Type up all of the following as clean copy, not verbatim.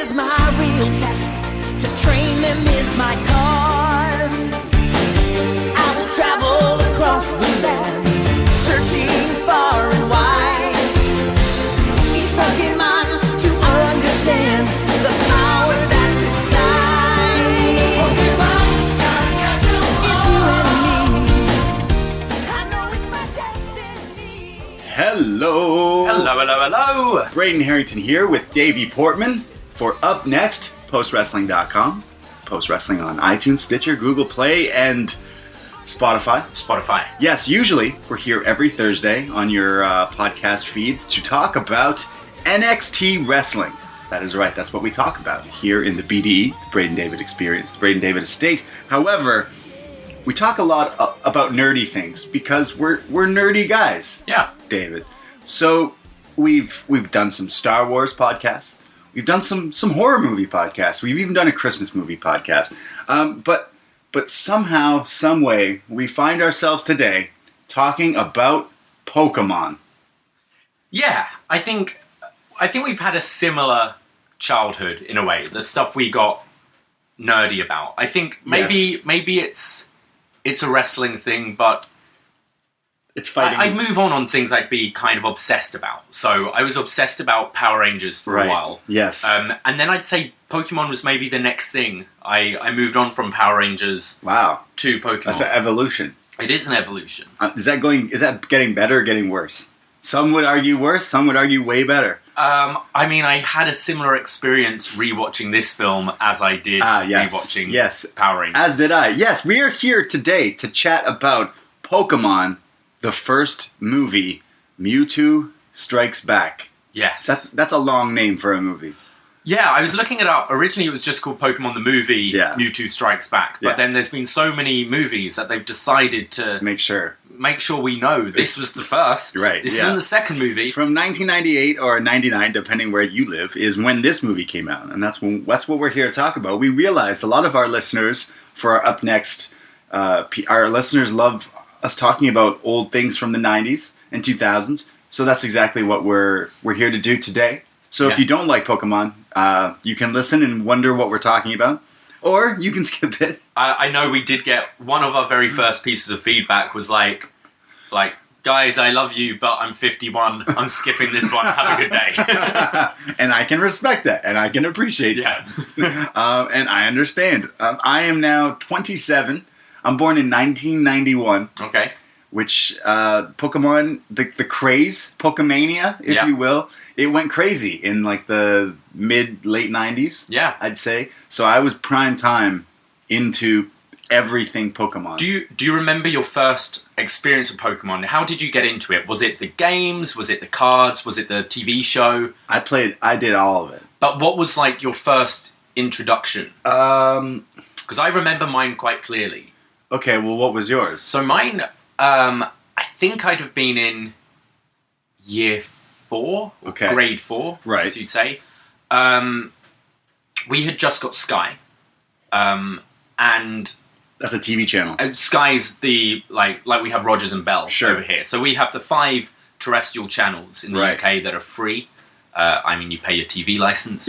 is my real test. To train them is my cause. I will travel across the land, searching far and wide. Each Pokemon to understand the power that's inside. Pokemon, gotta catch 'em all. It's you and me. I know it's my destiny. Hello. Hello, hello, hello. Braden Herrington here with Davie Portman for upNXT, postwrestling.com. Post Wrestling on iTunes, Stitcher, Google Play, and Spotify. Yes, usually we're here every Thursday on your podcast feeds to talk about NXT wrestling. That is right, that's what we talk about here in the BDE, the Braden David Experience, the Braden David Estate. However, we talk a lot about nerdy things because we're nerdy guys. Yeah. David. So we've done some Star Wars podcasts. We've done some horror movie podcasts. We've even done a Christmas movie podcast. But somehow, some way, we find ourselves today talking about Pokémon. Yeah, I think we've had a similar childhood in a way. The stuff we got nerdy about. I think maybe it's a wrestling thing, but it's fighting. I'd move on things I'd be kind of obsessed about. So I was obsessed about Power Rangers for a while. Yes. And then I'd say Pokemon was maybe the next thing. I moved on from Power Rangers. Wow. To Pokemon. That's an evolution. It is an evolution. Is that getting better or getting worse? Some would argue worse. Some would argue way better. I mean, I had a similar experience rewatching this film as I did rewatching Power Rangers. As did I. Yes, we are here today to chat about Pokémon, the first movie, Mewtwo Strikes Back. Yes. That's a long name for a movie. Yeah, I was looking it up. Originally, it was just called Pokemon the Movie, Mewtwo Strikes Back. But then there's been so many movies that they've decided to make sure we know this was the first. Right. This isn't the second movie. From 1998 or 99, depending where you live, is when this movie came out. And that's what we're here to talk about. We realized a lot of our listeners, for our upNXT, our listeners love us talking about old things from the 90s and 2000s. So that's exactly what we're here to do today. So if you don't like Pokemon, you can listen and wonder what we're talking about. Or you can skip it. I know we did get one of our very first pieces of feedback was like, guys, I love you, but I'm 51. I'm skipping this one. Have a good day. And I can respect that. And I can appreciate that. And I understand. I am now 27. I'm born in 1991. Okay. Which, Pokemon, the craze, Pokemania, if you will, it went crazy in like the late 90s. Yeah. I'd say. So I was prime time into everything Pokemon. Do you remember your first experience with Pokemon? How did you get into it? Was it the games? Was it the cards? Was it the TV show? I did all of it. But what was like your first introduction? Because I remember mine quite clearly. Okay, well, what was yours? So mine, I think I'd have been in year 4, grade 4, right, as you'd say. We had just got Sky, and that's a TV channel. Sky's the like we have Rogers and Bell over here. So we have the 5 terrestrial channels in the UK that are free. I mean, you pay your TV license,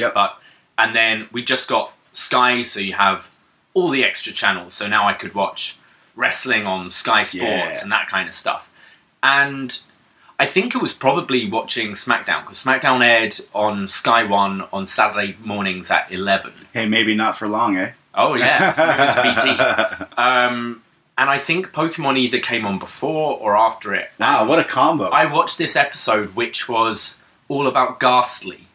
and then we just got Sky, so you have all the extra channels. So now I could watch wrestling on Sky Sports and that kind of stuff. And I think it was probably watching SmackDown, because SmackDown aired on Sky One on Saturday mornings at 11. Hey, maybe not for long, eh? Oh yeah, it's moving to BT. And I think Pokemon either came on before or after it. Wow, what a combo. I watched this episode, which was all about Ghastly.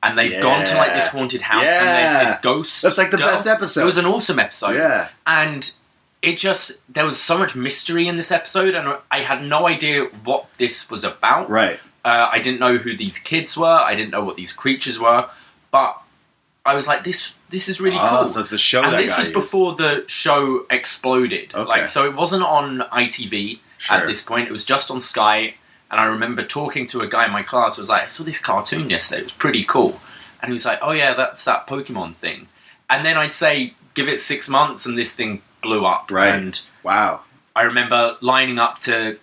And they've gone to like this haunted house and there's this ghost. That's like the best episode. It was an awesome episode. Yeah. And there was so much mystery in this episode, and I had no idea what this was about. Right. I didn't know who these kids were. I didn't know what these creatures were. But I was like, this is really cool. So it's the show and this was before the show exploded. Okay. So it wasn't on ITV at this point. It was just on Sky. And I remember talking to a guy in my class who was like, I saw this cartoon yesterday, it was pretty cool. And he was like, oh yeah, that's that Pokemon thing. And then I'd say, give it 6 months and this thing blew up. Right. And wow. I remember lining up to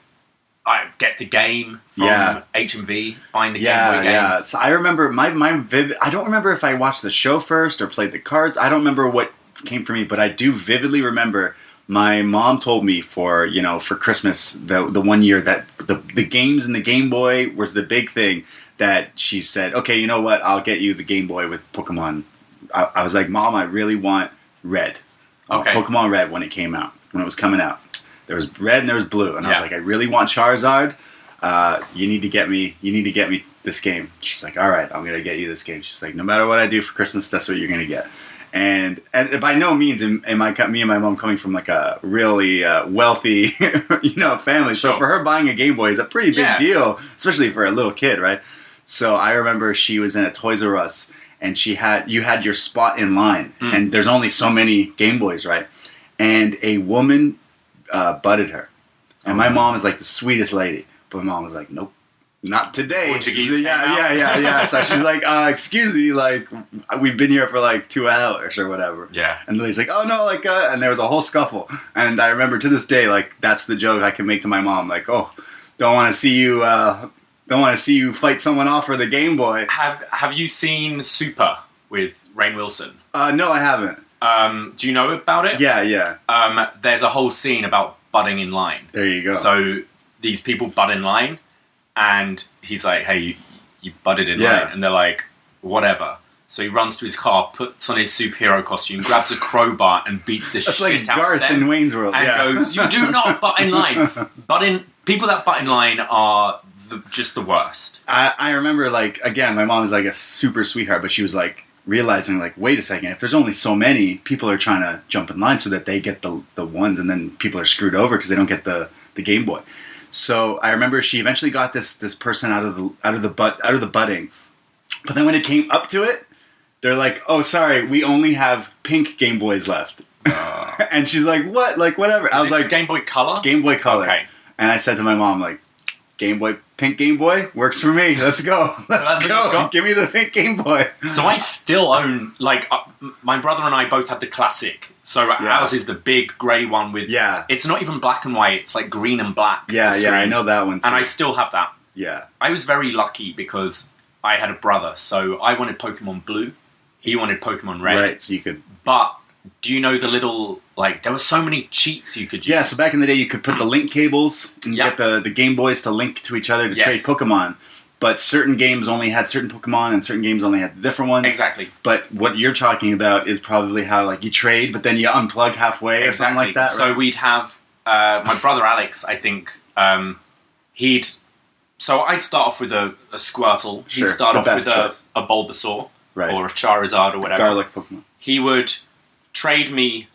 I get the game from HMV, buying the Game Boy game. Yeah. So I remember my vivid. I don't remember if I watched the show first or played the cards. I don't remember what came for me, but I do vividly remember my mom told me for Christmas the one year that the games in the Game Boy was the big thing. That she said, okay, you know what? I'll get you the Game Boy with Pokemon. I was like, Mom, I really want Red. Okay. Pokemon Red when it came out, when it was coming out. There was red and there was blue, and I was like, I really want Charizard. You need to get me this game. She's like, all right, I'm gonna get you this game. She's like, no matter what I do for Christmas, that's what you're gonna get. And by no means me and my mom coming from like a really wealthy family. So for her buying a Game Boy is a pretty big deal, especially for a little kid, right? So I remember she was in a Toys R Us, and you had your spot in line, and there's only so many Game Boys, right? And a woman butted her, and my mom is like the sweetest lady, but my mom was like, nope, not today. Portuguese So, yeah. So she's like, excuse me, like we've been here for like 2 hours or whatever. Yeah. And Lily's like, oh no, like, and there was a whole scuffle, and I remember to this day, like that's the joke I can make to my mom, like, oh, don't want to see you fight someone off for the Game Boy. Have you seen Super with Rainn Wilson? No, I haven't. Do you know about it? Yeah. There's a whole scene about butting in line. There you go. So these people butt in line, and he's like, hey, you butted in line. And they're like, whatever. So he runs to his car, puts on his superhero costume, grabs a crowbar, and beats the shit like out of them. Garth in Wayne's World. And goes, you do not butt in line. People that butt in line are just the worst. I remember, like, again, my mom is like a super sweetheart, but she was like, realizing, like, wait a second, if there's only so many, people are trying to jump in line so that they get the ones, and then people are screwed over because they don't get the Game Boy. So I remember she eventually got this person out of the butting, but then when it came up to it, they're like, oh, sorry, we only have pink Game Boys left. And she's like, what? Like, whatever. I was like, Game Boy Color? Game Boy Color. Okay. And I said to my mom, like, pink Game Boy works for me. Let's go. Let's go. Give me the pink Game Boy. So I still own, like, my brother and I both have the classic. So ours is the big grey one with, it's not even black and white, it's like green and black. Yeah, I know that one too. And I still have that. Yeah. I was very lucky because I had a brother, so I wanted Pokemon Blue, he wanted Pokemon Red. Right, so you could... But, do you know the little, like, there were so many cheats you could use. Yeah, so back in the day you could put the link cables and get the Game Boys to link to each other to trade Pokemon. But certain games only had certain Pokemon and certain games only had different ones. Exactly. But what you're talking about is probably how, like, you trade, but then you unplug halfway or something like that, right? So we'd have, my brother Alex, I think, so I'd start off with a Squirtle. He'd start off with a Bulbasaur. Right. Or a Charizard or whatever. Garlic Pokemon. He would trade me...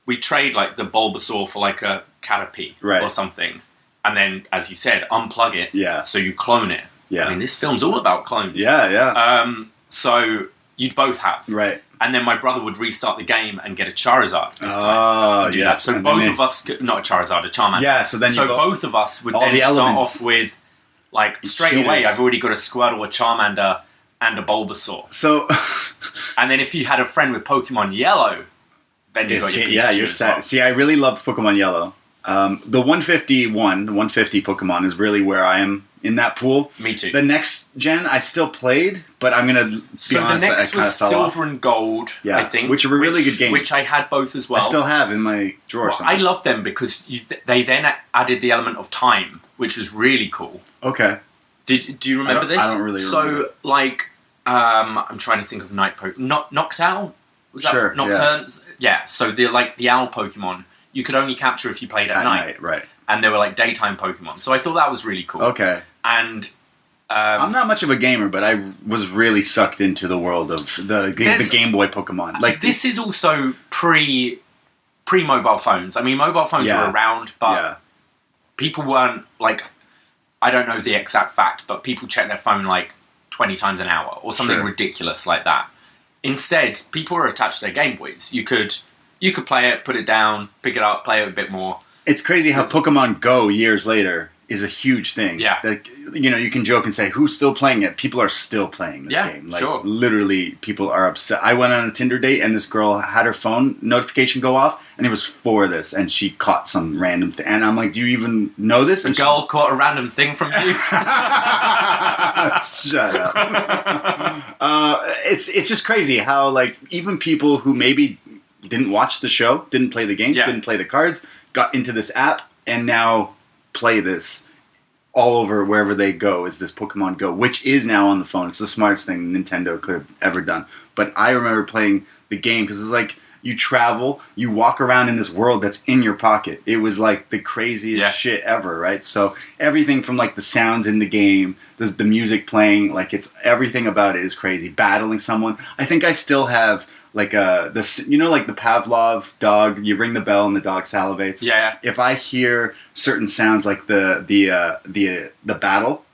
We'd trade, like, the Bulbasaur for, like, a Caterpie or something. And then, as you said, unplug it. Yeah. So you clone it. Yeah. I mean, this film's all about clones. Yeah. So you'd both have. Right. And then my brother would restart the game and get a Charizard this time. Oh, yeah. So both of us... Not a Charizard, a Charmander. Yeah, so then So both of us would then start off with... Like, straight away, I've already got a Squirtle, a Charmander... and a Bulbasaur. So, and then if you had a friend with Pokemon Yellow, then you got your Pikachu you're set. Well. See, I really loved Pokemon Yellow. The 150 Pokemon is really where I am in that pool. Me too. The next gen I still played, but I'm gonna be honest. So the next was Silver and Gold, I think, which were really good games, which I had both as well. I still have in my drawer. Well, I loved them because they then added the element of time, which was really cool. Okay. Do you remember this? I don't really remember. So, like, I'm trying to think of Night Pokemon. Noctowl? Was that sure. Nocturne? Yeah. So the owl Pokemon, you could only capture if you played at night. Right. And they were like daytime Pokemon. So I thought that was really cool. Okay. And I'm not much of a gamer, but I was really sucked into the world of the Game Boy Pokemon. Like this is also pre mobile phones. I mean, mobile phones were around, but people weren't like. I don't know the exact fact, but people check their phone like 20 times an hour or something ridiculous like that. Instead, people were attached to their Game Boys. You could play it, put it down, pick it up, play it a bit more. It's crazy how Pokemon Go years later is a huge thing. Yeah. Like, you know, you can joke and say, who's still playing it? People are still playing this game. Like, sure. Literally, people are upset. I went on a Tinder date, and this girl had her phone notification go off, and it was for this, and she caught some random thing. And I'm like, do you even know this? And the girl caught a random thing from you? Shut up. It's just crazy how, like, even people who maybe didn't watch the show, didn't play the game, didn't play the cards, got into this app, and now play this all over wherever they go is this Pokemon Go, which is now on the phone. It's the smartest thing Nintendo could have ever done. But I remember playing the game because it's like you travel, you walk around in this world that's in your pocket. It was like the craziest shit ever, right? So everything from like the sounds in the game, the music playing, like it's everything about it is crazy. Battling someone. I think I still have like this, you know, like the Pavlov dog. You ring the bell and the dog salivates. Yeah. If I hear certain sounds like the battle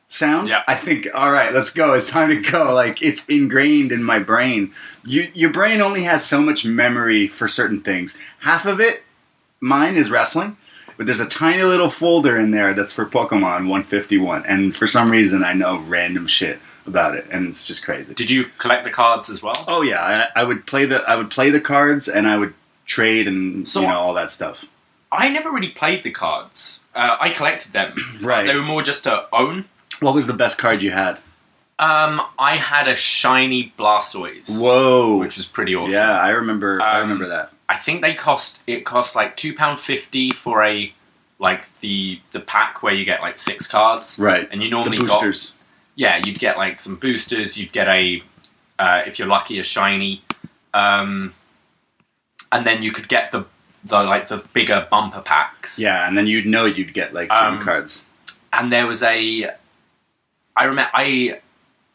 sound, I think, all right, let's go. It's time to go. Like it's ingrained in my brain. Your brain only has so much memory for certain things. Half of it, mine is wrestling, but there's a tiny little folder in there that's for Pokemon 151, and for some reason I know random shit about it, and it's just crazy. Did you collect the cards as well? Oh yeah, I would play the cards, and I would trade and all that stuff. I never really played the cards. I collected them. Right. They were more just to own. What was the best card you had? I had a shiny Blastoise. Whoa, which was pretty awesome. Yeah, I remember that. I think it cost like £2.50 for the pack where you get like 6 cards. Right. And you normally the boosters. You'd get like some boosters. You'd get if you're lucky, a shiny, and then you could get the bigger bumper packs. Yeah, and then you'd get like certain cards. And there was I remember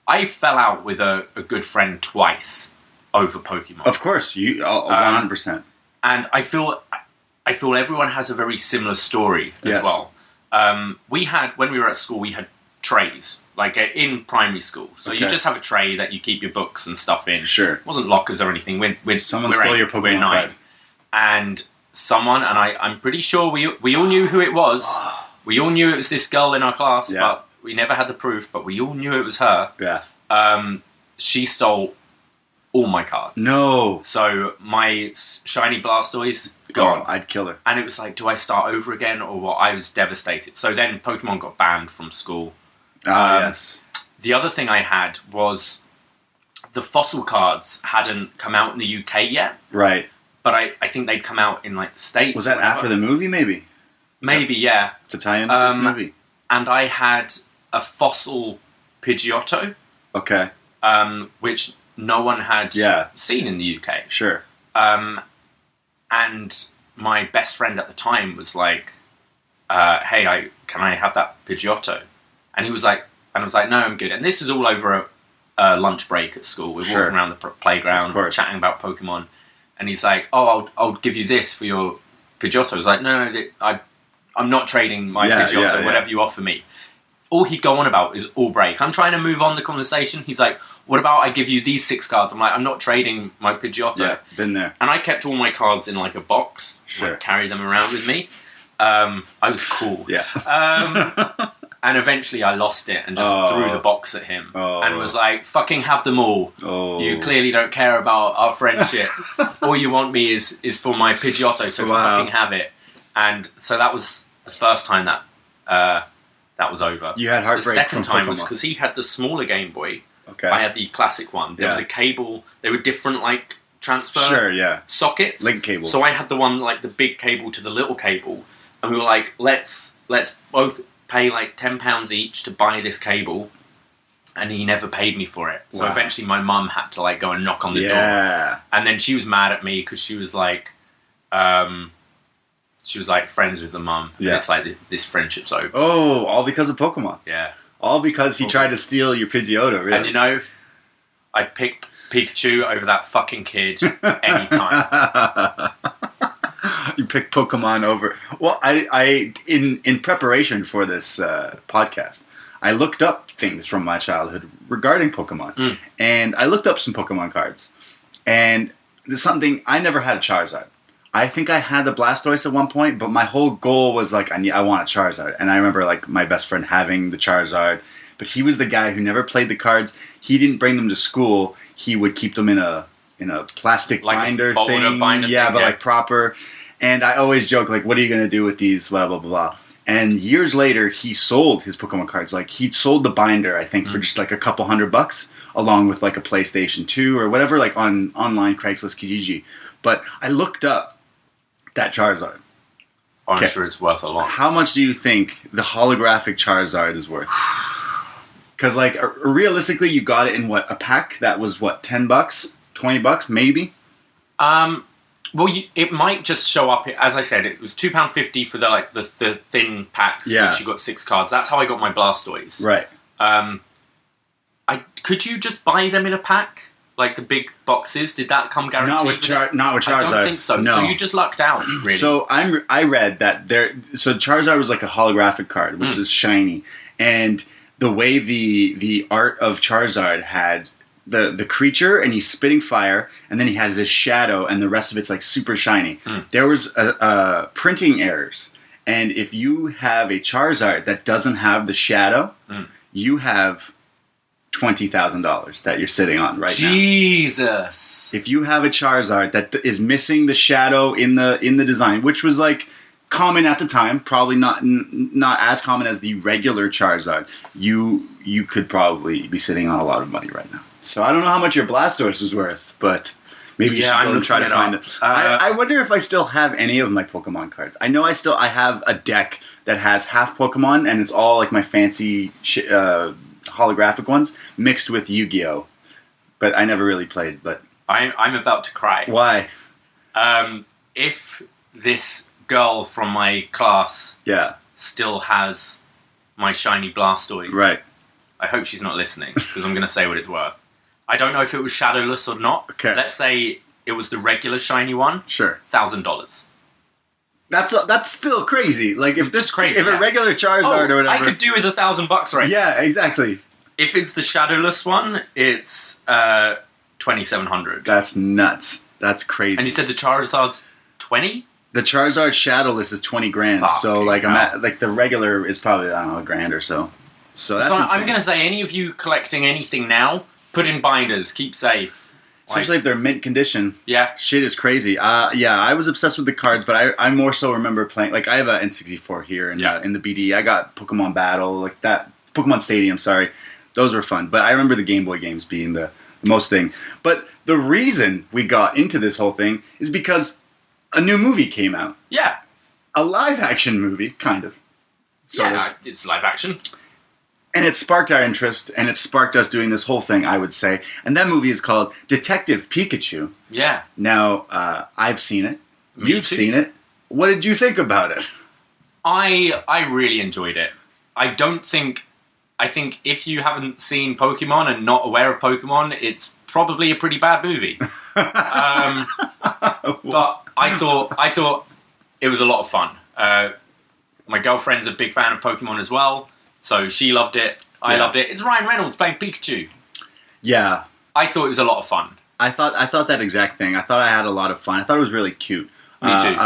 I fell out with a good friend twice over Pokemon. Of course, 100%. And I feel everyone has a very similar story as well. We had, when we were at school, we had trays, like in primary school. So you just have a tray that you keep your books and stuff in. Sure. It wasn't lockers or anything. Someone stole your Pokemon card. And I'm pretty sure we all knew who it was. We all knew it was this girl in our class, but we never had the proof, but we all knew it was her. Yeah. She stole all my cards. No. So my shiny Blastoise, gone. Oh, I'd kill her. And it was like, do I start over again or what? I was devastated. So then Pokemon got banned from school. Yes. The other thing I had was the fossil cards hadn't come out in the UK yet. Right. But I think they'd come out in like the States. Was that after the movie, maybe? Maybe, yeah. To tie in with this movie. And I had a fossil Pidgeotto. Okay. Which no one had seen in the UK. Sure. And my best friend at the time was like, hey, can I have that Pidgeotto? And he was like, and I was like, no, I'm good. And this was all over a lunch break at school. We're walking around the playground, chatting about Pokemon. And he's like, oh, I'll give you this for your Pidgeotto. I was like, no, I'm not trading my Pidgeotto, whatever you offer me. All he'd go on about is all break. I'm trying to move on the conversation. He's like, what about I give you these 6 cards? I'm like, I'm not trading my Pidgeotto. Yeah, been there. And I kept all my cards in like a box. Sure. Like, carry them around with me. I was cool. Yeah. And eventually I lost it and just threw the box at him. And was like, fucking have them all. You clearly don't care about our friendship. All you want me is for my Pidgeotto, so fucking have it. And so that was the first time that was over. You had heartbreak. The second from time Pokemon. was because he had the smaller Game Boy. Okay. I had the classic one. There was a cable. They were different, like, transfer sockets. Link cables. So I had the one, like, the big cable to the little cable. And we were like, let's both pay, like, £10 each to buy this cable. And he never paid me for it. So eventually my mum had to, like, go and knock on the door. And then she was mad at me because she was like... She was like friends with the mum. Yeah. It's like this friendship's over. Oh, all because of Pokemon. Yeah. All because he tried to steal your Pidgeotto, really. And you know, I'd pick Pikachu over that fucking kid anytime. You pick Pokemon over... Well, I in preparation for this podcast, I looked up things from my childhood regarding Pokemon. And I looked up some Pokemon cards. And there's something... I never had a Charizard. I think I had the Blastoise at one point, but my whole goal was like, I want a Charizard. And I remember like my best friend having the Charizard, but he was the guy who never played the cards. He didn't bring them to school. He would keep them in a plastic like binder thing. But like proper. And I always joke, like, what are you going to do with these, blah, blah, blah. And years later, he sold his Pokemon cards. Like, he sold the binder, I think, for just like a couple $100, along with like a PlayStation 2 or whatever, like on online Craigslist Kijiji. But I looked up that Charizard. I'm sure it's worth a lot. How much do you think the holographic Charizard is worth? Because, like, realistically, you got it in, what, a pack that was, what, $10? $20, maybe? Well, it might just show up, as I said, it was £2.50 for the thin packs, which you got 6 cards. That's how I got my Blastoise. Right. Could you just buy them in a pack? Like the big boxes? Did that come guaranteed? Not with Charizard. I don't think so. No. So you just lucked out, really. So I read that so Charizard was like a holographic card, which is shiny. And the way the art of Charizard had the creature, and he's spitting fire, and then he has this shadow, and the rest of it's like super shiny. There was printing errors, and if you have a Charizard that doesn't have the shadow, you have $20,000 that you're sitting on right now. Jesus! If you have a Charizard that is missing the shadow in the design, which was like common at the time, probably not as common as the regular Charizard, you could probably be sitting on a lot of money right now. So I don't know how much your Blastoise was worth, but maybe you should go and try to find it. I wonder if I still have any of my Pokemon cards. I know I have a deck that has half Pokemon, and it's all like my fancy holographic ones mixed with Yu-Gi-Oh, but I never really played. But I'm about to cry. Why? If this girl from my class still has my shiny Blastoise, right? I hope she's not listening, because I'm going to say what it's worth. I don't know if it was shadowless or not. Okay. Let's say it was the regular shiny one. Sure. $1,000. That's still crazy. Like if this crazy, if a regular Charizard or whatever, I could do with $1,000 right now. Yeah, exactly. If it's the shadowless one, it's $2,700. That's nuts. That's crazy. And you said the Charizard's 20? The Charizard shadowless is $20,000. Fuck, so like I'm at, like the regular is probably, I don't know, $1,000 or so. So that's insane. I'm going to say, any of you collecting anything now, put in binders, keep safe. Especially if they're mint condition. Yeah. Shit is crazy. I was obsessed with the cards, but I more so remember playing, like I have an N64 here in the BD. I got Pokemon Battle, like that, Pokemon Stadium, sorry. Those were fun. But I remember the Game Boy games being the most thing. But the reason we got into this whole thing is because a new movie came out. Yeah. A live action movie, kind of. Sort of. It's live action. And it sparked our interest, and it sparked us doing this whole thing, I would say. And that movie is called Detective Pikachu. Yeah. Now, I've seen it. You've seen it. What did you think about it? I really enjoyed it. I think if you haven't seen Pokemon and not aware of Pokemon, it's probably a pretty bad movie. But I thought it was a lot of fun. My girlfriend's a big fan of Pokemon as well. So she loved it. I loved it. It's Ryan Reynolds playing Pikachu. Yeah. I thought it was a lot of fun. I thought that exact thing. I thought I had a lot of fun. I thought it was really cute. Me too.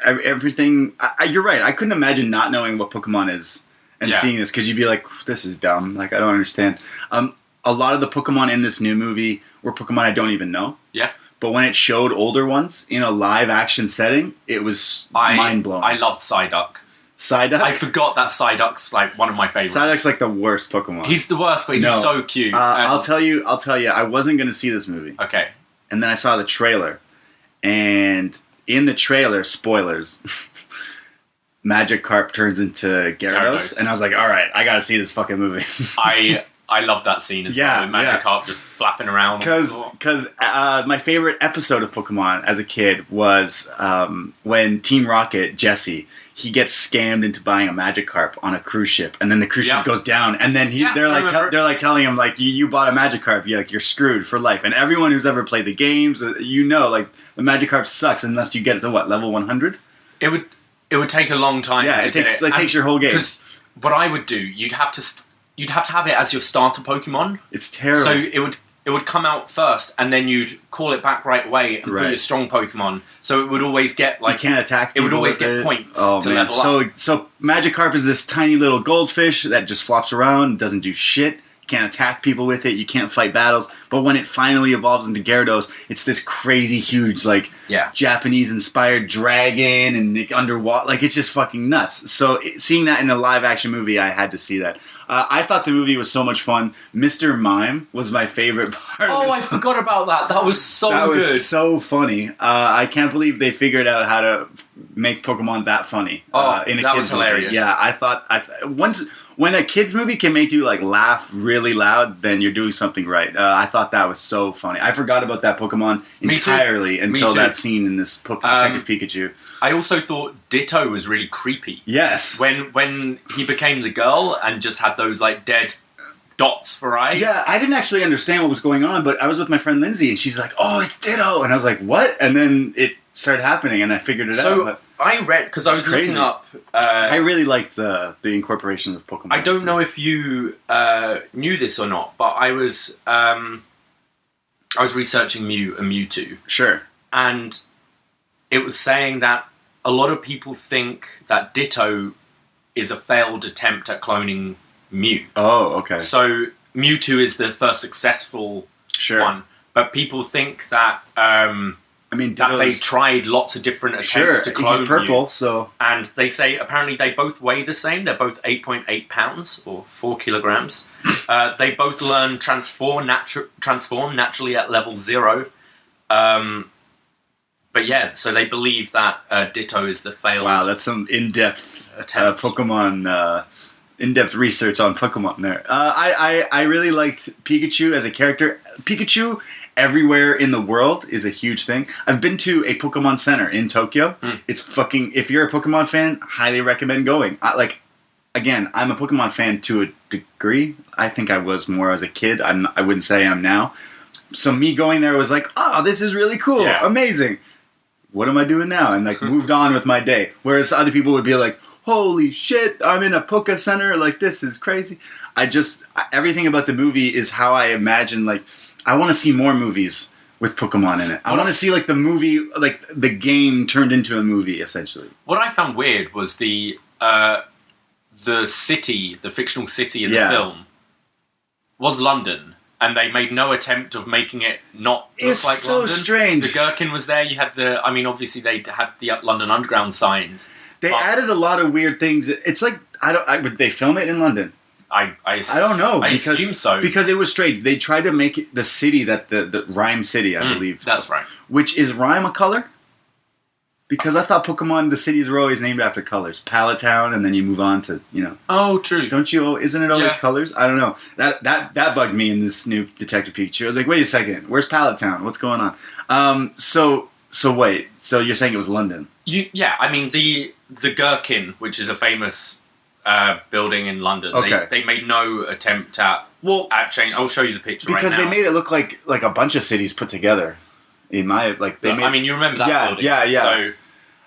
Everything... you're right. I couldn't imagine not knowing what Pokemon is and seeing this, because you'd be like, this is dumb. Like, I don't understand. A lot of the Pokemon in this new movie were Pokemon I don't even know. Yeah. But when it showed older ones in a live action setting, it was mind-blowing. I loved Psyduck. Psyduck? I forgot that Psyduck's like one of my favorites. Psyduck's like the worst Pokemon. He's the worst, but he's so cute. I'll tell you, I wasn't going to see this movie. Okay. And then I saw the trailer. And in the trailer, spoilers, Magikarp turns into Gyarados. And I was like, all right, I got to see this fucking movie. I love that scene as well, with Magikarp just flapping around. Because my favorite episode of Pokemon as a kid was when Team Rocket, Jesse, he gets scammed into buying a Magikarp on a cruise ship, and then the cruise ship goes down, and then they're like telling him, like, you bought a Magikarp, you're screwed for life. And everyone who's ever played the games, like, the Magikarp sucks unless you get it to level 100. It would take a long time. Yeah, it takes your whole game. Because what I would do, you'd have to have it as your starter Pokemon. It's terrible. So it it would come out first, and then you'd call it back right away and put your strong Pokemon. So it would always get like you can't attack. It would always get points to level up. So Magikarp is this tiny little goldfish that just flops around, doesn't do shit. You can't attack people with it. You can't fight battles. But when it finally evolves into Gyarados, it's this crazy, huge, like Japanese-inspired dragon and underwater. Like it's just fucking nuts. So seeing that in a live-action movie, I had to see that. I thought the movie was so much fun. Mr. Mime was my favorite part. Oh, I forgot about that. That was so good. That was so funny. I can't believe they figured out how to make Pokemon that funny. In a that kid's was hilarious. Movie. Yeah, I thought when a kid's movie can make you like laugh really loud, then you're doing something right. I thought that was so funny. I forgot about that Pokemon entirely until that scene in this Detective Pikachu. I also thought Ditto was really creepy. Yes. When he became the girl and just had those like dead dots for eyes. Yeah, I didn't actually understand what was going on, but I was with my friend Lindsay and she's like, "Oh, it's Ditto," and I was like, "What?" And then it started happening and I figured it out. But I read because I was looking up. I really like the incorporation of Pokemon. I don't know if you knew this or not, but I was researching Mew and Mewtwo. Sure. And it was saying that a lot of people think that Ditto is a failed attempt at cloning Mew. Oh, okay. So Mewtwo is the first successful one, but people think that that they tried lots of different attempts to clone he's purple, Mew. So and they say apparently they both weigh the same. They're both 8.8 pounds or 4 kilograms. They both learn transform naturally at level 0. But yeah, so they believe that Ditto is the failed. Wow, that's some in-depth Pokemon, in-depth research on Pokemon there. I really liked Pikachu as a character. Pikachu everywhere in the world is a huge thing. I've been to a Pokemon Center in Tokyo. It's fucking. If you're a Pokemon fan, highly recommend going. Again, I'm a Pokemon fan to a degree. I think I was more as a kid. I wouldn't say I'm now. So me going there was like, oh, this is really cool, amazing. What am I doing now? And like moved on with my day. Whereas other people would be like, holy shit, I'm in a Poké Center. Like, this is crazy. Everything about the movie is how I imagine, like, I want to see more movies with Pokemon in it. I want to see, like, the movie, like, the game turned into a movie, essentially. What I found weird was the city, the fictional city in the film, was London. And they made no attempt of making it not look like so London. Strange. The Gherkin was there. You had obviously they had the London Underground signs. They added a lot of weird things. It's like, would they film it in London? I don't know. I assume so. Because it was strange. They tried to make it the city the Rhyme City, I believe. That's right. Which is Rhyme a color? Because I thought Pokemon, the cities were always named after colors. Pallet Town, and then you move on to, Oh, true. Don't you? Isn't it always colors? I don't know. That bugged me in this new Detective Pikachu. I was like, wait a second. Where's Pallet Town? What's going on? So wait. So you're saying it was London? The Gherkin, which is a famous building in London. Okay. They made no attempt at change. I'll show you the picture because right now. They made it look like a bunch of cities put together. You remember that building. Yeah. So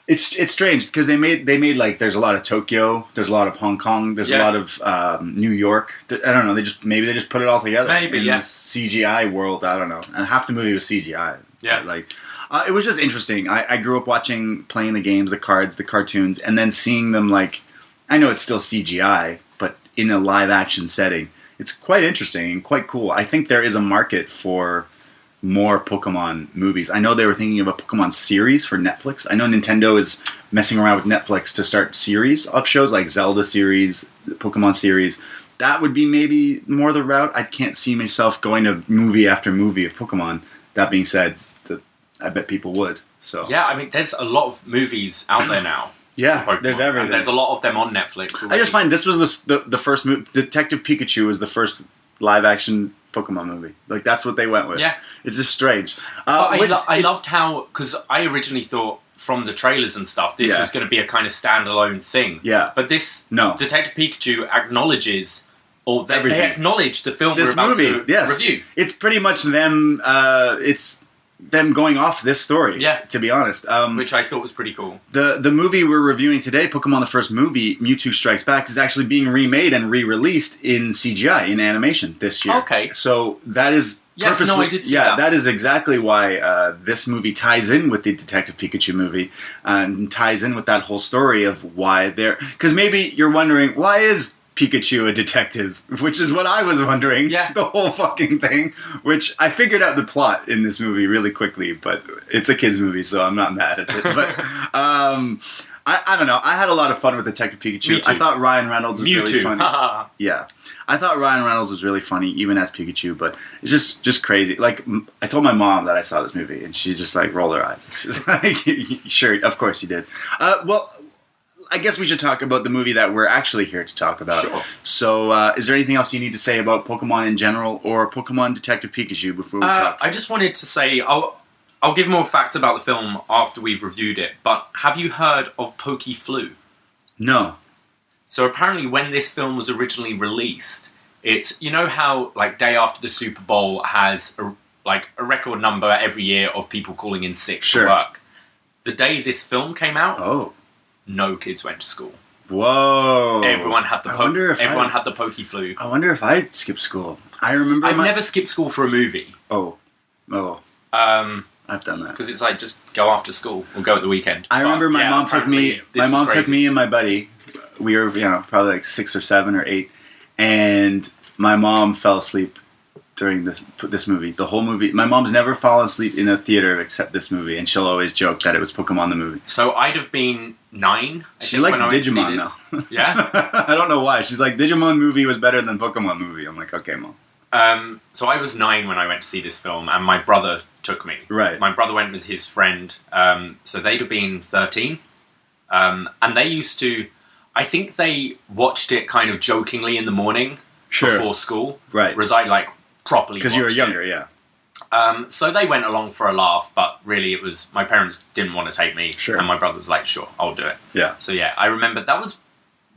it's strange because they made like there's a lot of Tokyo, there's a lot of Hong Kong, there's a lot of New York. I don't know. They just put it all together. Maybe in this CGI world. I don't know. And half the movie was CGI. Yeah. It was just interesting. I grew up playing the games, the cards, the cartoons, and then seeing them like. I know it's still CGI, but in a live action setting, it's quite interesting and quite cool. I think there is a market for more Pokemon movies. I know they were thinking of a Pokemon series for Netflix. I know Nintendo is messing around with Netflix to start series of shows like Zelda series, Pokemon series. That would be maybe more the route. I can't see myself going to movie after movie of Pokemon. That being said, I bet people would. So yeah, there's a lot of movies out there now. Yeah, there's everything. And there's a lot of them on Netflix already. I just find this was the first movie. Detective Pikachu was the first live action Pokemon movie. Like, that's what they went with. Yeah. It's just strange. I loved how, because I originally thought from the trailers and stuff, this was going to be a kind of standalone thing. Yeah. But Detective Pikachu acknowledges, or they acknowledge the film we're about to review. It's pretty much them, it's them going off this story, to be honest. Which I thought was pretty cool. The movie we're reviewing today, Pokemon the first movie, Mewtwo Strikes Back, is actually being remade and re-released in CGI, in animation, this year. Okay. So that is Yes, no, I did see yeah, that. that is exactly why this movie ties in with the Detective Pikachu movie and ties in with that whole story of why they're... Because maybe you're wondering, why is Pikachu a detective? Which is what I was wondering. Yeah. The whole fucking thing. Which I figured out the plot in this movie really quickly, but it's a kid's movie, so I'm not mad at it. But I don't know. I had a lot of fun with Detective Pikachu. Me too. I thought Ryan Reynolds was really funny. Mewtwo. Yeah. I thought Ryan Reynolds was really funny, even as Pikachu, but it's just crazy. Like, I told my mom that I saw this movie, and she just, like, rolled her eyes. She's like, sure, of course you did. Well, I guess we should talk about the movie that we're actually here to talk about. Sure. So, is there anything else you need to say about Pokemon in general, or Pokemon Detective Pikachu before we talk? I just wanted to say, I'll give more facts about the film after we've reviewed it, but have you heard of Pokeflu? No. So apparently when this film was originally released, it's, you know how like day after the Super Bowl has a record number every year of people calling in sick Sure. to work. The day this film came out, no kids went to school. Whoa. Everyone had the had the Pokeflu. I wonder if I skipped school. I remember I've never skipped school for a movie. I've done that. Because it's like, just go after school or go at the weekend. I remember my mom took me and my buddy. We were, probably like 6 or 7 or 8, and my mom fell asleep during this movie. The whole movie. My mom's never fallen asleep in a theater except this movie, and she'll always joke that it was Pokemon the movie. So I'd have been 9. She liked Digimon though. Yeah? I don't know why. She's like, Digimon movie was better than Pokemon movie. I'm like, okay, Mom. So I was 9 when I went to see this film, and my brother took me. Right. My brother went with his friend, so they'd have been 13. And they used to... I think they watched it kind of jokingly in the morning before school. Right. Whereas I, like, properly Because you were younger, it. yeah. So they went along for a laugh, but really it was... My parents didn't want to take me. Sure. And my brother was like, sure, I'll do it. Yeah. So yeah, I remember that was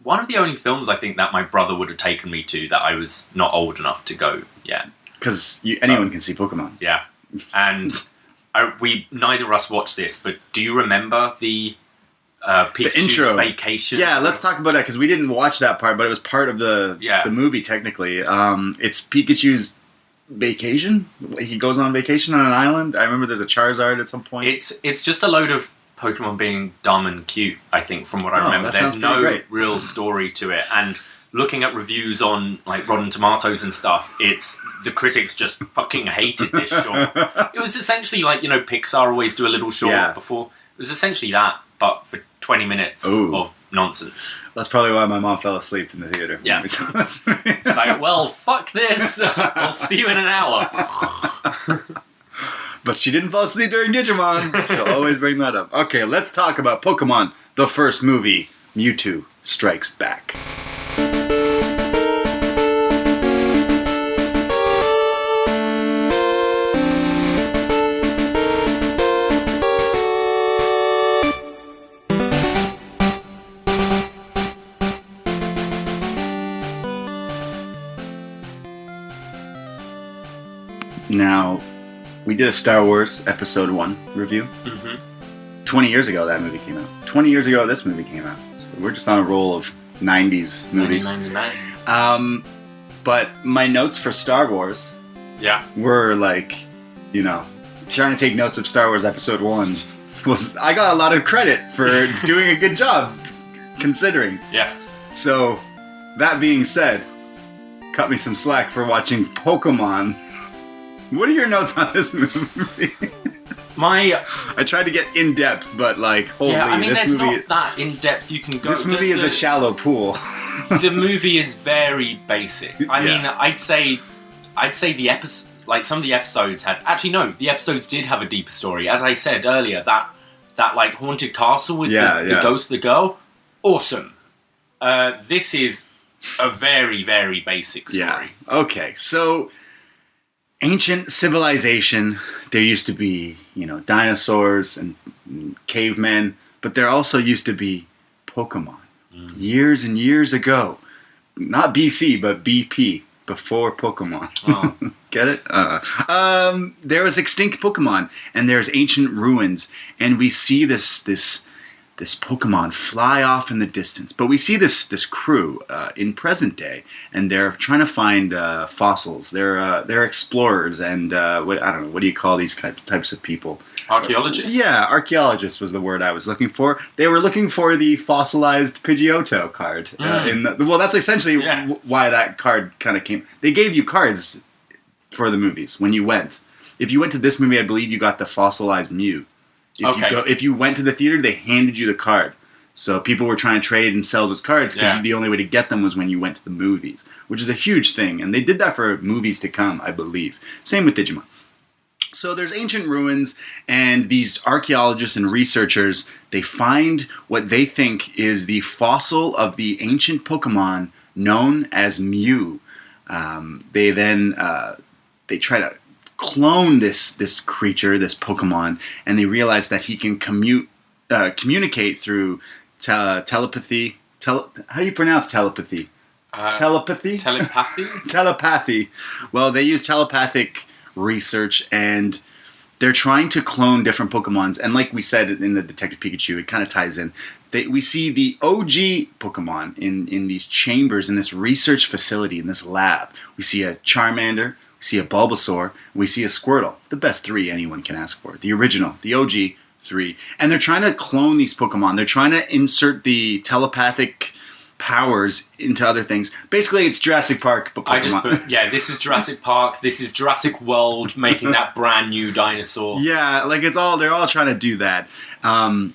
one of the only films I think that my brother would have taken me to that I was not old enough to go yet. Because anyone can see Pokemon. Yeah. And neither of us watched this, but do you remember the intro vacation? Yeah, let's talk about that, because we didn't watch that part, but it was part of the movie technically. It's Pikachu's vacation. He goes on vacation on an island. I remember there's a Charizard at some point. It's just a load of Pokemon being dumb and cute, I think, from what I remember. There's no real story to it, and looking at reviews on like Rotten Tomatoes and stuff, the critics just fucking hated this short. It was essentially like, Pixar always do a little short before. It was essentially that, but for 20 minutes of nonsense. That's probably why my mom fell asleep in the theater. Yeah. It's like, well, fuck this. I'll see you in an hour. But she didn't fall asleep during Digimon. She'll always bring that up. Okay, let's talk about Pokemon, the first movie, Mewtwo Strikes Back. Now, we did a Star Wars Episode 1 review. 20 years ago that movie came out. 20 years ago this movie came out. So we're just on a roll of 90s movies. 1999. But my notes for Star Wars were like, trying to take notes of Star Wars Episode 1 I got a lot of credit for doing a good job, considering. Yeah. So, that being said, cut me some slack for watching Pokemon. What are your notes on this movie? I tried to get in depth, but holy, this movie. There's not that in depth you can go. This movie is a shallow pool. The movie is very basic. I mean, I'd say the episode, some of the episodes had. Actually, no, the episodes did have a deeper story. As I said earlier, that haunted castle with the ghost of the girl, awesome. This is a very, very basic story. Yeah. Okay, so. Ancient civilization, there used to be, dinosaurs and cavemen, but there also used to be Pokemon. Years and years ago. Not BC, but BP, before Pokemon. Oh. Get it? There was extinct Pokemon, and there's ancient ruins, and we see this this Pokemon fly off in the distance. But we see this crew in present day, and they're trying to find fossils. They're explorers, and what do you call these types of people? Archaeologists? Yeah, archaeologists was the word I was looking for. They were looking for the fossilized Pidgeotto card. Well, that's essentially why that card kind of came. They gave you cards for the movies when you went. If you went to this movie, I believe you got the fossilized Mew. If you went to the theater, they handed you the card. So people were trying to trade and sell those cards because the only way to get them was when you went to the movies, which is a huge thing. And they did that for movies to come, I believe. Same with Digimon. So there's ancient ruins, and these archaeologists and researchers, they find what they think is the fossil of the ancient Pokemon known as Mew. They then they try to clone this creature, this Pokemon, and they realize that he can communicate through telepathy. How do you pronounce telepathy? Telepathy? Telepathy? Telepathy. Well, they use telepathic research, and they're trying to clone different Pokemons. And like we said in the Detective Pikachu, it kind of ties in. We see the OG Pokemon in these chambers, in this research facility, in this lab. We see a Charmander, we see a Bulbasaur, we see a Squirtle. The best three anyone can ask for. The original, the OG 3. And they're trying to clone these Pokemon. They're trying to insert the telepathic powers into other things. Basically, it's Jurassic Park, but Pokemon. This is Jurassic Park. This is Jurassic World making that brand new dinosaur. Yeah, like they're all trying to do that. And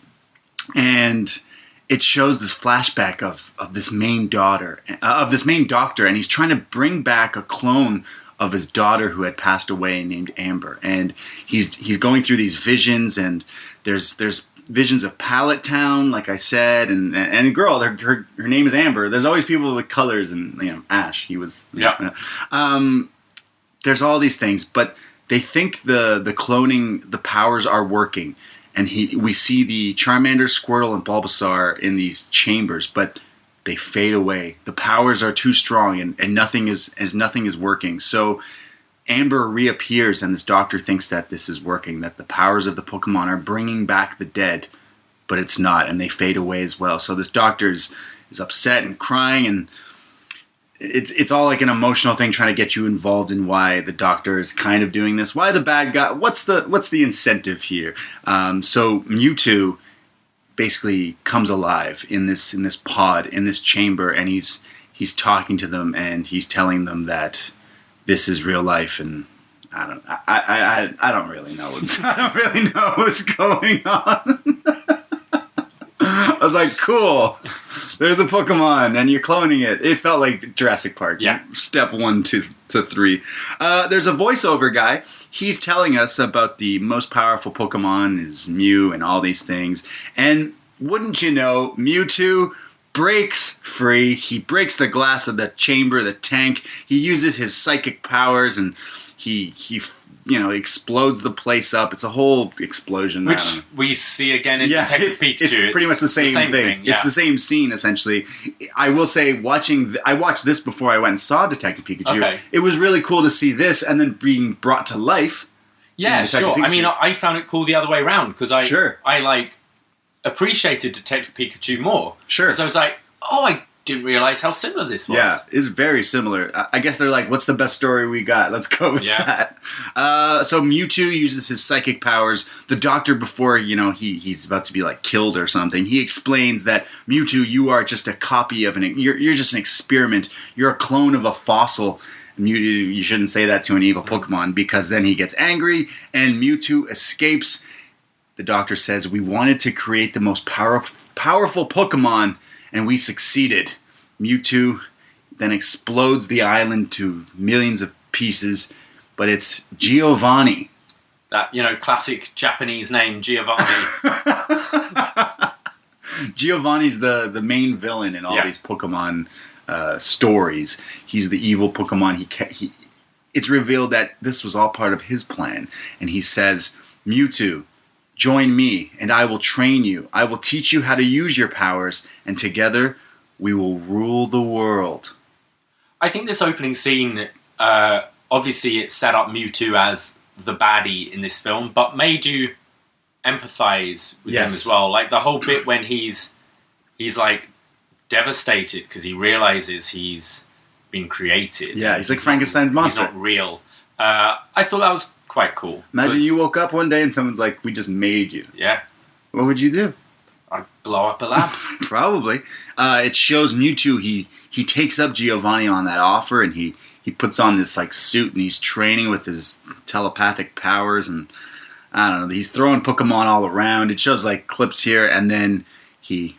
it shows this flashback of this main doctor, and he's trying to bring back a clone of his daughter who had passed away named Amber. And he's going through these visions, and there's visions of Pallet Town, like I said, and a girl. Her name is Amber. There's always people with colors, and Ash. He was. There's all these things, but they think the cloning, the powers are working, and we see the Charmander, Squirtle, and Bulbasaur in these chambers, but they fade away. The powers are too strong, and nothing is working. So Amber reappears, and this doctor thinks that this is working, that the powers of the Pokemon are bringing back the dead, but it's not, and they fade away as well. So this doctor is upset and crying, and it's all like an emotional thing, trying to get you involved in why the doctor is kind of doing this, why the bad guy, what's the incentive here. So Mewtwo basically comes alive in this pod, in this chamber, and he's talking to them, and he's telling them that this is real life, and I don't really know. I don't really know what's going on. I was like, cool. There's a Pokemon, and you're cloning it. It felt like Jurassic Park. Yeah. Step 1 to 3. There's a voiceover guy. He's telling us about the most powerful Pokemon is Mew and all these things. And wouldn't you know, Mewtwo breaks free. He breaks the glass of the chamber, the tank. He uses his psychic powers, and he explodes the place up. It's a whole explosion. Which we see again in Detective Pikachu. It's pretty much the same thing. Yeah. It's the same scene, essentially. I will say, I watched this before I went and saw Detective Pikachu. Okay. It was really cool to see this, and then being brought to life. Yeah, sure. Pikachu. I mean, I found it cool the other way around, because I appreciated Detective Pikachu more. Sure. Because I was like, I didn't realize how similar this was. Yeah, it's very similar. I guess they're like, what's the best story we got? Let's go with that. So Mewtwo uses his psychic powers. The doctor, before, he's about to be like killed or something, he explains that Mewtwo, you are just a copy of you're just an experiment. You're a clone of a fossil. Mewtwo, you shouldn't say that to an evil Pokemon, because then he gets angry and Mewtwo escapes. The doctor says, we wanted to create the most powerful Pokemon, and we succeeded. Mewtwo then explodes the island to millions of pieces, but it's Giovanni. That, classic Japanese name, Giovanni. Giovanni's the main villain in all these Pokemon stories. He's the evil Pokemon. It's revealed that this was all part of his plan, and he says, Mewtwo, join me, and I will train you. I will teach you how to use your powers, and together we will rule the world. I think this opening scene, obviously it set up Mewtwo as the baddie in this film, but made you empathize with him as well. Like the whole bit when he's like devastated because he realizes he's been created. Yeah, he's like Frankenstein's monster. He's not real. I thought that was quite cool. Imagine you woke up one day and someone's like, "We just made you." Yeah. What would you do? I'd blow up a lab. Probably. It shows Mewtwo. He takes up Giovanni on that offer, and he puts on this like suit, and he's training with his telepathic powers, and I don't know. He's throwing Pokemon all around. It shows like clips here, and then he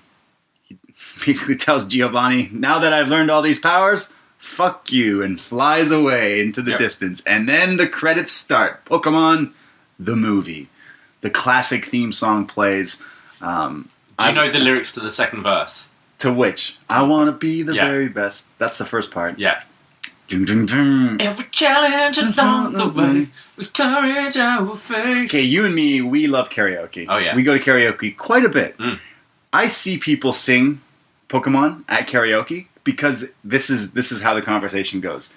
basically tells Giovanni, "Now that I've learned all these powers, fuck you," and flies away into the distance. And then the credits start. Pokemon, the movie. The classic theme song plays. Do you know the lyrics to the second verse? To which? I want to be the very best. That's the first part. Yeah. Dun, dun, dun. Every challenge along the way, with courage I will face. Okay, you and me, we love karaoke. Oh, yeah. We go to karaoke quite a bit. Mm. I see people sing Pokemon at karaoke because this is how the conversation goes.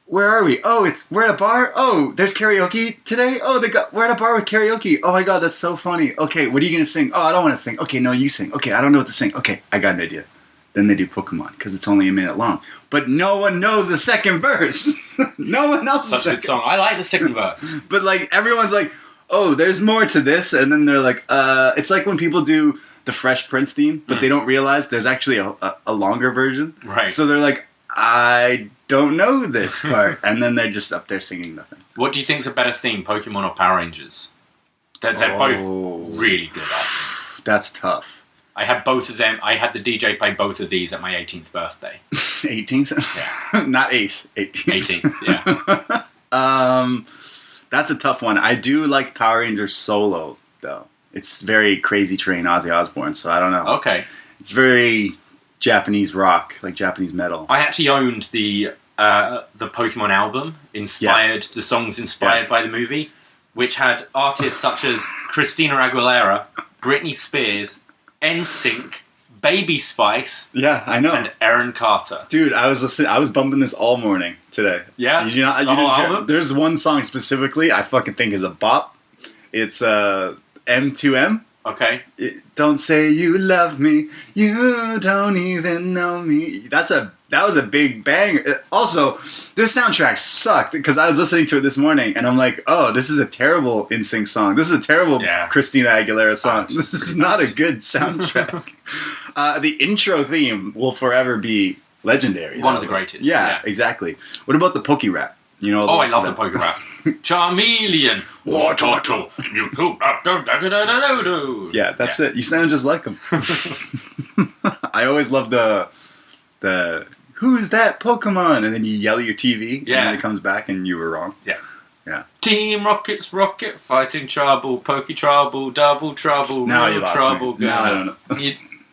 Where are we? Oh, we're at a bar? Oh, there's karaoke today? Oh, we're at a bar with karaoke. Oh my god, that's so funny. Okay, what are you going to sing? Oh, I don't want to sing. Okay, no, you sing. Okay, I don't know what to sing. Okay, I got an idea. Then they do Pokemon, because it's only a minute long. But no one knows the second verse. No one else. Such a good song. I like the second verse. But like, everyone's like, oh, there's more to this. And then they're like, it's like when people do the Fresh Prince theme, but they don't realize there's actually a longer version. Right. So they're like, I don't know this part. And then they're just up there singing nothing. What do you think's a better theme, Pokemon or Power Rangers? They're both really good, I think. That's tough. I had both of them. I had the DJ play both of these at my 18th birthday. 18th? Yeah. Not 8th. 18th. 18th, yeah. That's a tough one. I do like Power Rangers Solo, though. It's very Crazy Train, Ozzy Osbourne, so I don't know. Okay. It's very Japanese rock, like Japanese metal. I actually owned the Pokemon album, the songs inspired by the movie, which had artists such as Christina Aguilera, Britney Spears, NSYNC, Baby Spice, yeah, I know, and Aaron Carter. Dude, I was bumping this all morning today. Yeah, Did you not? The whole album? There's one song specifically I fucking think is a bop. It's M2M. Okay. Don't say you love me, you don't even know me. That was a big bang. Also, this soundtrack sucked because I was listening to it this morning and I'm like, oh, this is a terrible NSYNC song. This is a terrible Christina Aguilera song. This is not a good soundtrack. The intro theme will forever be legendary. One of the greatest. Yeah, exactly. What about the Poke Rap? You know, I love the Poke Rap. Charmeleon, War Turtle, yeah, that's it. You sound just like him. I always love the who's that Pokemon? And then you yell at your TV, and then it comes back and you were wrong. Yeah. Yeah. Team Rocket's Rocket, fighting trouble, Poke Trouble, double trouble, now you lost trouble. me. Now I don't know.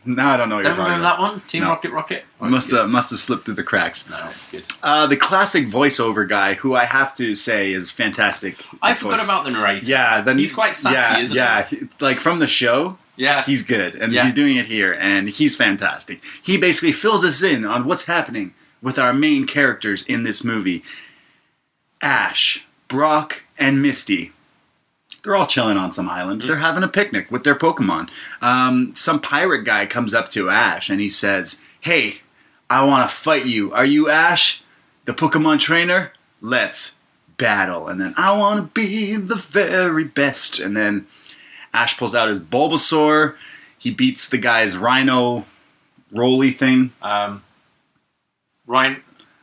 Now I don't know what you're talking remember about. that one? Team Rocket? Must have slipped through the cracks. No, it's good. The classic voiceover guy, who I have to say is fantastic. I forgot about the narrator. Yeah, he's quite sassy, isn't he? Yeah, like from the show. Yeah, he's good, and he's doing it here, and he's fantastic. He basically fills us in on what's happening with our main characters in this movie: Ash, Brock, and Misty. They're all chilling on some island. They're having a picnic with their Pokemon. Some pirate guy comes up to Ash and he says, "Hey, I want to fight you. Are you Ash, the Pokemon trainer? Let's battle." And then, "I want to be the very best." And then Ash pulls out his Bulbasaur. He beats the guy's Rhino Rolly thing.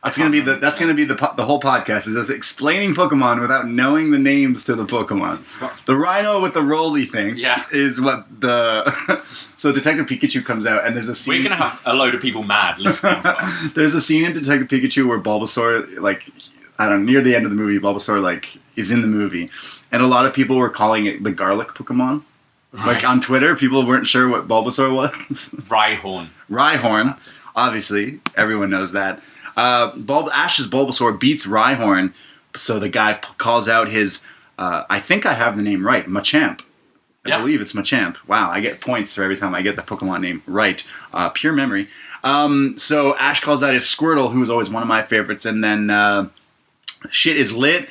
That's gonna be the whole podcast, is us explaining Pokemon without knowing the names to the Pokemon. The Rhino with the Rolly thing is what the so Detective Pikachu comes out and there's a scene. We're gonna have a load of people mad listening to us. There's a scene in Detective Pikachu where Bulbasaur, like, I don't know, near the end of the movie, Bulbasaur like is in the movie, and a lot of people were calling it the garlic Pokemon. Right. Like on Twitter, people weren't sure what Bulbasaur was. Rhyhorn. Obviously, everyone knows that. Ash's Bulbasaur beats Rhyhorn, so the guy calls out his, I think I have the name right, Machamp. I believe it's Machamp. Wow, I get points for every time I get the Pokemon name right. Pure memory. So Ash calls out his Squirtle, who was always one of my favorites, and then shit is lit.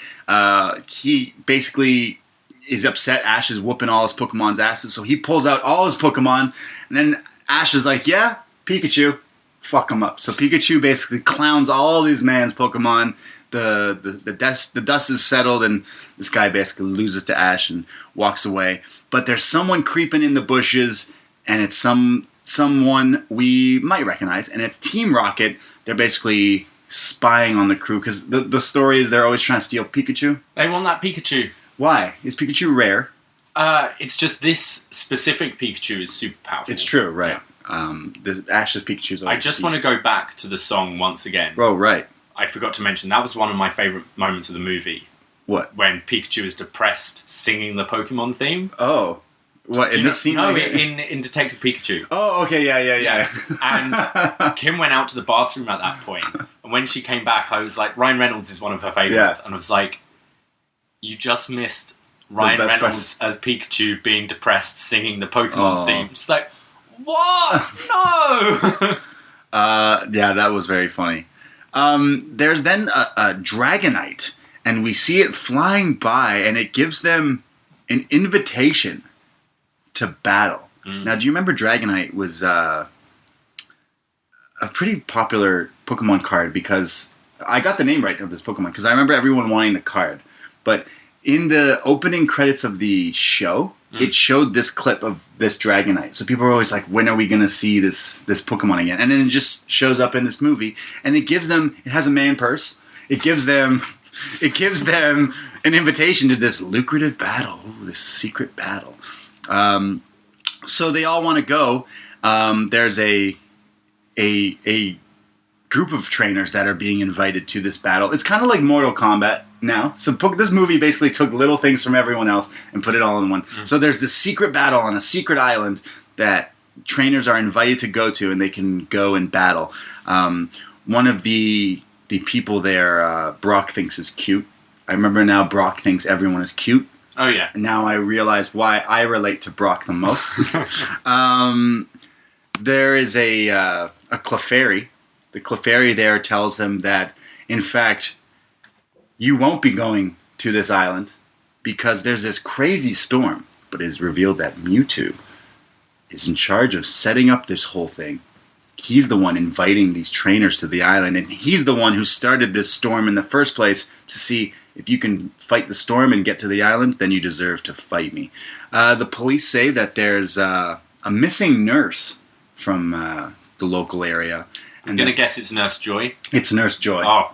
He basically is upset Ash is whooping all his Pokemon's asses, so he pulls out all his Pokemon, and then Ash is like, yeah, Pikachu, fuck him up. So Pikachu basically clowns all these man's Pokemon. The dust is settled, and this guy basically loses to Ash and walks away. But there's someone creeping in the bushes, and it's someone we might recognize, and it's Team Rocket. They're basically spying on the crew, because the story is they're always trying to steal Pikachu. They want that Pikachu. Why? Is Pikachu rare? It's just this specific Pikachu is super powerful. It's true, right. Yeah. Ash's Pikachu's always I just want to go back to the song once again. Oh, right. I forgot to mention, that was one of my favourite moments of the movie. What? When Pikachu is depressed singing the Pokemon theme. Oh. What, in this scene? No, right in Detective Pikachu. Oh, okay, yeah. And Kim went out to the bathroom at that point, and when she came back, I was like, Ryan Reynolds is one of her favourites, and I was like, you just missed Ryan Reynolds as Pikachu being depressed singing the Pokemon theme. Just like, what? No! Yeah, that was very funny. There's then a Dragonite, and we see it flying by, and it gives them an invitation to battle. Now, do you remember Dragonite was a pretty popular Pokemon card? Because I got the name right of this Pokemon, because I remember everyone wanting the card. But in the opening credits of the show, it showed this clip of this Dragonite. So people were always like, when are we going to see this Pokemon again? And then it just shows up in this movie, and it has a man purse. It gives them an invitation to this lucrative battle, this secret battle. So they all want to go. There's a group of trainers that are being invited to this battle. It's kind of like Mortal Kombat now. So this movie basically took little things from everyone else and put it all in one. So there's this secret battle on a secret island that trainers are invited to go to, and they can go and battle. One of the people there, Brock thinks is cute. I remember now Brock thinks everyone is cute. Oh, yeah. Now I realize why I relate to Brock the most. There is a Clefairy. The Clefairy there tells them that, in fact, you won't be going to this island because there's this crazy storm. But it is revealed that Mewtwo is in charge of setting up this whole thing. He's the one inviting these trainers to the island, and he's the one who started this storm in the first place to see if you can fight the storm and get to the island, then you deserve to fight me. The police say that there's a missing nurse from the local area. I'm going to guess it's Nurse Joy. It's Nurse Joy. Oh.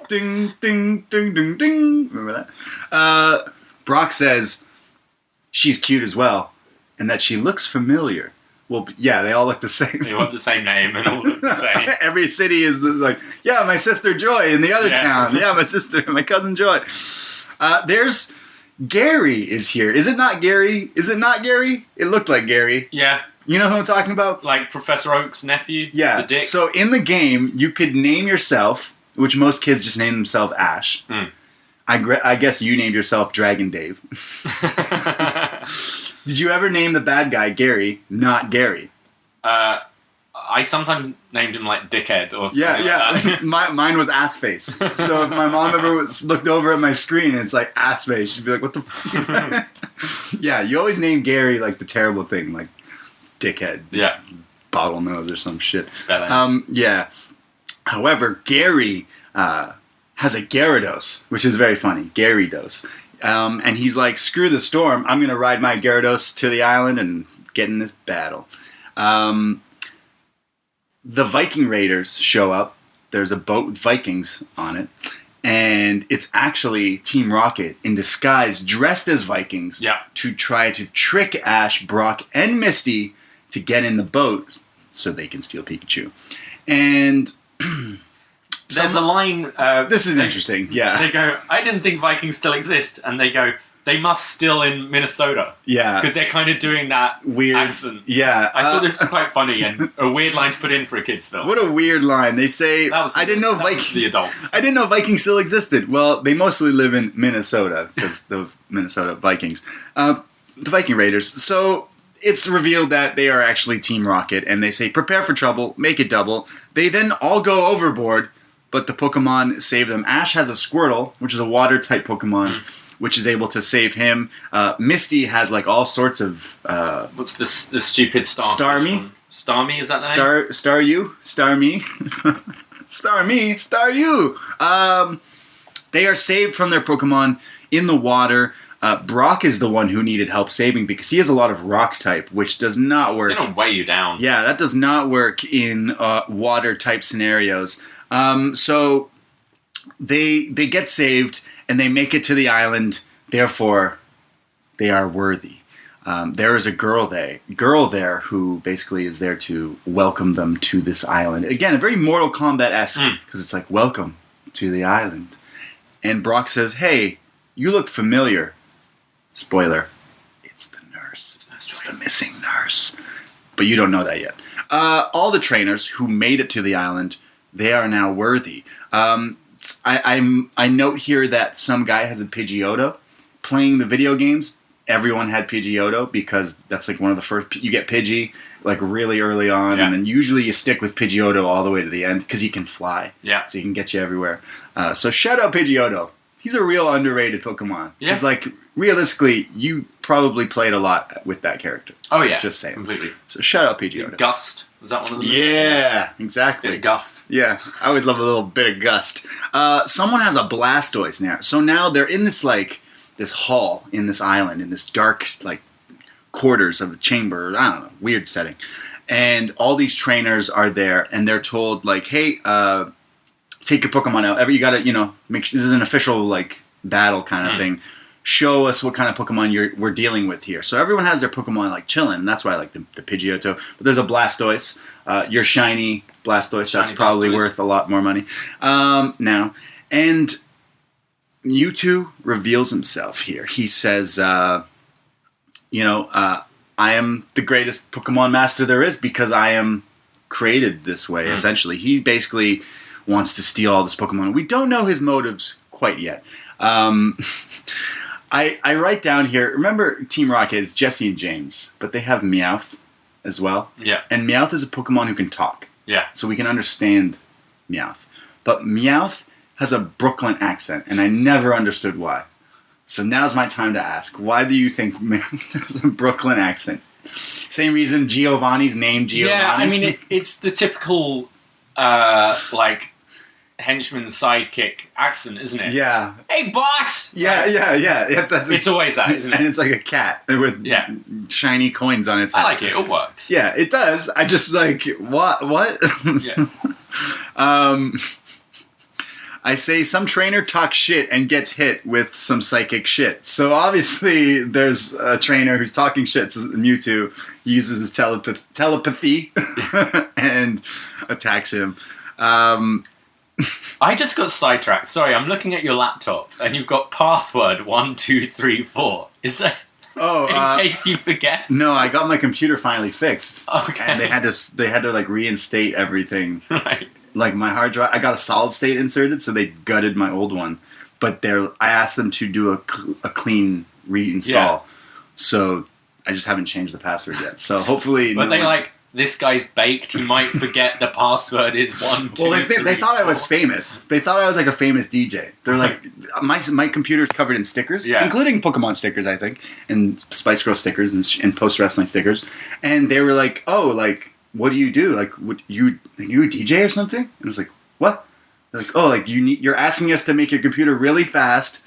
Ding, ding, ding, ding, ding. Remember that? Brock says she's cute as well, and that she looks familiar. Well, yeah, they all look the same. They all have the same name and all look the same. Every city is like, yeah, my sister Joy in the other town. Yeah, my cousin Joy. There's Gary is here. Is it not Gary? It looked like Gary. Yeah. You know who I'm talking about? Like Professor Oak's nephew? Yeah. The Dick? So in the game, you could name yourself, which most kids just name themselves Ash. I guess you named yourself Dragon Dave. Did you ever name the bad guy Gary, not Gary? I sometimes named him like Dickhead or something. Yeah. Mine was Assface. So if my mom ever looked over at my screen and it's like Assface, she'd be like, what the fuck? Yeah, you always name Gary like the terrible thing, like Dickhead. Yeah. Bottlenose or some shit. Yeah. However, Gary has a Gyarados, which is very funny. Gyarados. And he's like, screw the storm. I'm going to ride my Gyarados to the island and get in this battle. The Viking Raiders show up. There's a boat with Vikings on it. And it's actually Team Rocket in disguise, dressed as Vikings, to try to trick Ash, Brock, and Misty to get in the boat so they can steal Pikachu. And there's a line... this is interesting, yeah. They go, I didn't think Vikings still exist. And they go, they must still in Minnesota. Yeah. Because they're kind of doing that weird accent. Yeah. I thought this was quite funny and a weird line to put in for a kid's film. What a weird line. They say, I didn't know Vikings... the adults. I didn't know Vikings still existed. Well, they mostly live in Minnesota, because the Minnesota Vikings. The Viking Raiders. So it's revealed that they are actually Team Rocket, and they say, prepare for trouble, make it double. They then all go overboard, but the Pokemon save them. Ash has a Squirtle, which is a water-type Pokemon. which is able to save him. Misty has like all sorts of... What's the stupid star? Starmie? Starmie, is that the name? Staryu? Starmie? Starmie? Staryu! They are saved from their Pokemon in the water. Brock is the one who needed help saving because he has a lot of rock type, which does not work. It's going to weigh you down. Yeah, that does not work in water type scenarios. So they get saved and they make it to the island. Therefore, they are worthy. There is a girl there who basically is there to welcome them to this island. Again, a very Mortal Kombat-esque because it's like, welcome to the island. And Brock says, hey, you look familiar. Spoiler, it's the nurse. It's just the missing nurse. But you don't know that yet. All the trainers who made it to the island, they are now worthy. I note here that some guy has a Pidgeotto. Playing the video games, everyone had Pidgeotto because that's like one of the first... You get Pidgey like really early on, and then usually you stick with Pidgeotto all the way to the end because he can fly. Yeah. So he can get you everywhere. So shout out Pidgeotto. He's a real underrated Pokemon. Yeah. Because, like, realistically, you probably played a lot with that character. Oh, yeah. Just saying. Completely. So, shout out Pidgeotto. Gust. Was that one of them? Yeah, exactly. Bit of Gust. Yeah. I always love a little bit of Gust. Someone has a Blastoise now. So now they're in this, like, this hall in this island, in this dark, like, quarters of a chamber. I don't know. Weird setting. And all these trainers are there, and they're told, like, hey, take your Pokemon out. You gotta, make sure this is an official, like, battle kind of thing. Show us what kind of Pokemon we're dealing with here. So everyone has their Pokemon, like, chilling, and that's why I like the Pidgeotto. But there's a Blastoise. Your shiny Blastoise, that's probably worth a lot more money now. And Mewtwo reveals himself here. He says, I am the greatest Pokemon master there is because I am created this way, essentially. He basically wants to steal all this Pokemon. We don't know his motives quite yet. I write down here, remember Team Rocket, it's Jesse and James, but they have Meowth as well. Yeah. And Meowth is a Pokemon who can talk. Yeah. So we can understand Meowth. But Meowth has a Brooklyn accent, and I never understood why. So now's my time to ask, why do you think Meowth has a Brooklyn accent? Same reason Giovanni's named Giovanni? Yeah, I mean, it's the typical, henchman sidekick accent, isn't it? Yeah. Hey, boss! Yeah. It's always that, isn't it? And it's like a cat with shiny coins on its head. I like it. It works. Yeah, it does. I just like, what? Yeah. I say some trainer talks shit and gets hit with some psychic shit. So obviously there's a trainer who's talking shit to Mewtwo. He uses his telepathy and attacks him. I just got sidetracked. Sorry, I'm looking at your laptop and you've got password 1234. Is that in case you forget? No, I got my computer finally fixed. Okay. And they had to like reinstate everything. Right. Like my hard drive, I got a solid state inserted, so they gutted my old one. But I asked them to do a clean reinstall. Yeah. So I just haven't changed the password yet. So hopefully, this guy's baked. He might forget the password is 1, 2, Well, they thought I was famous. They thought I was like a famous DJ. They're like, my computer's covered in stickers, including Pokemon stickers, I think, and Spice Girl stickers and post wrestling stickers. And they were like, "Oh, like, what do you do? Like, you a DJ or something?" And I was like, "What?" They're like, "Oh, like you're asking us to make your computer really fast,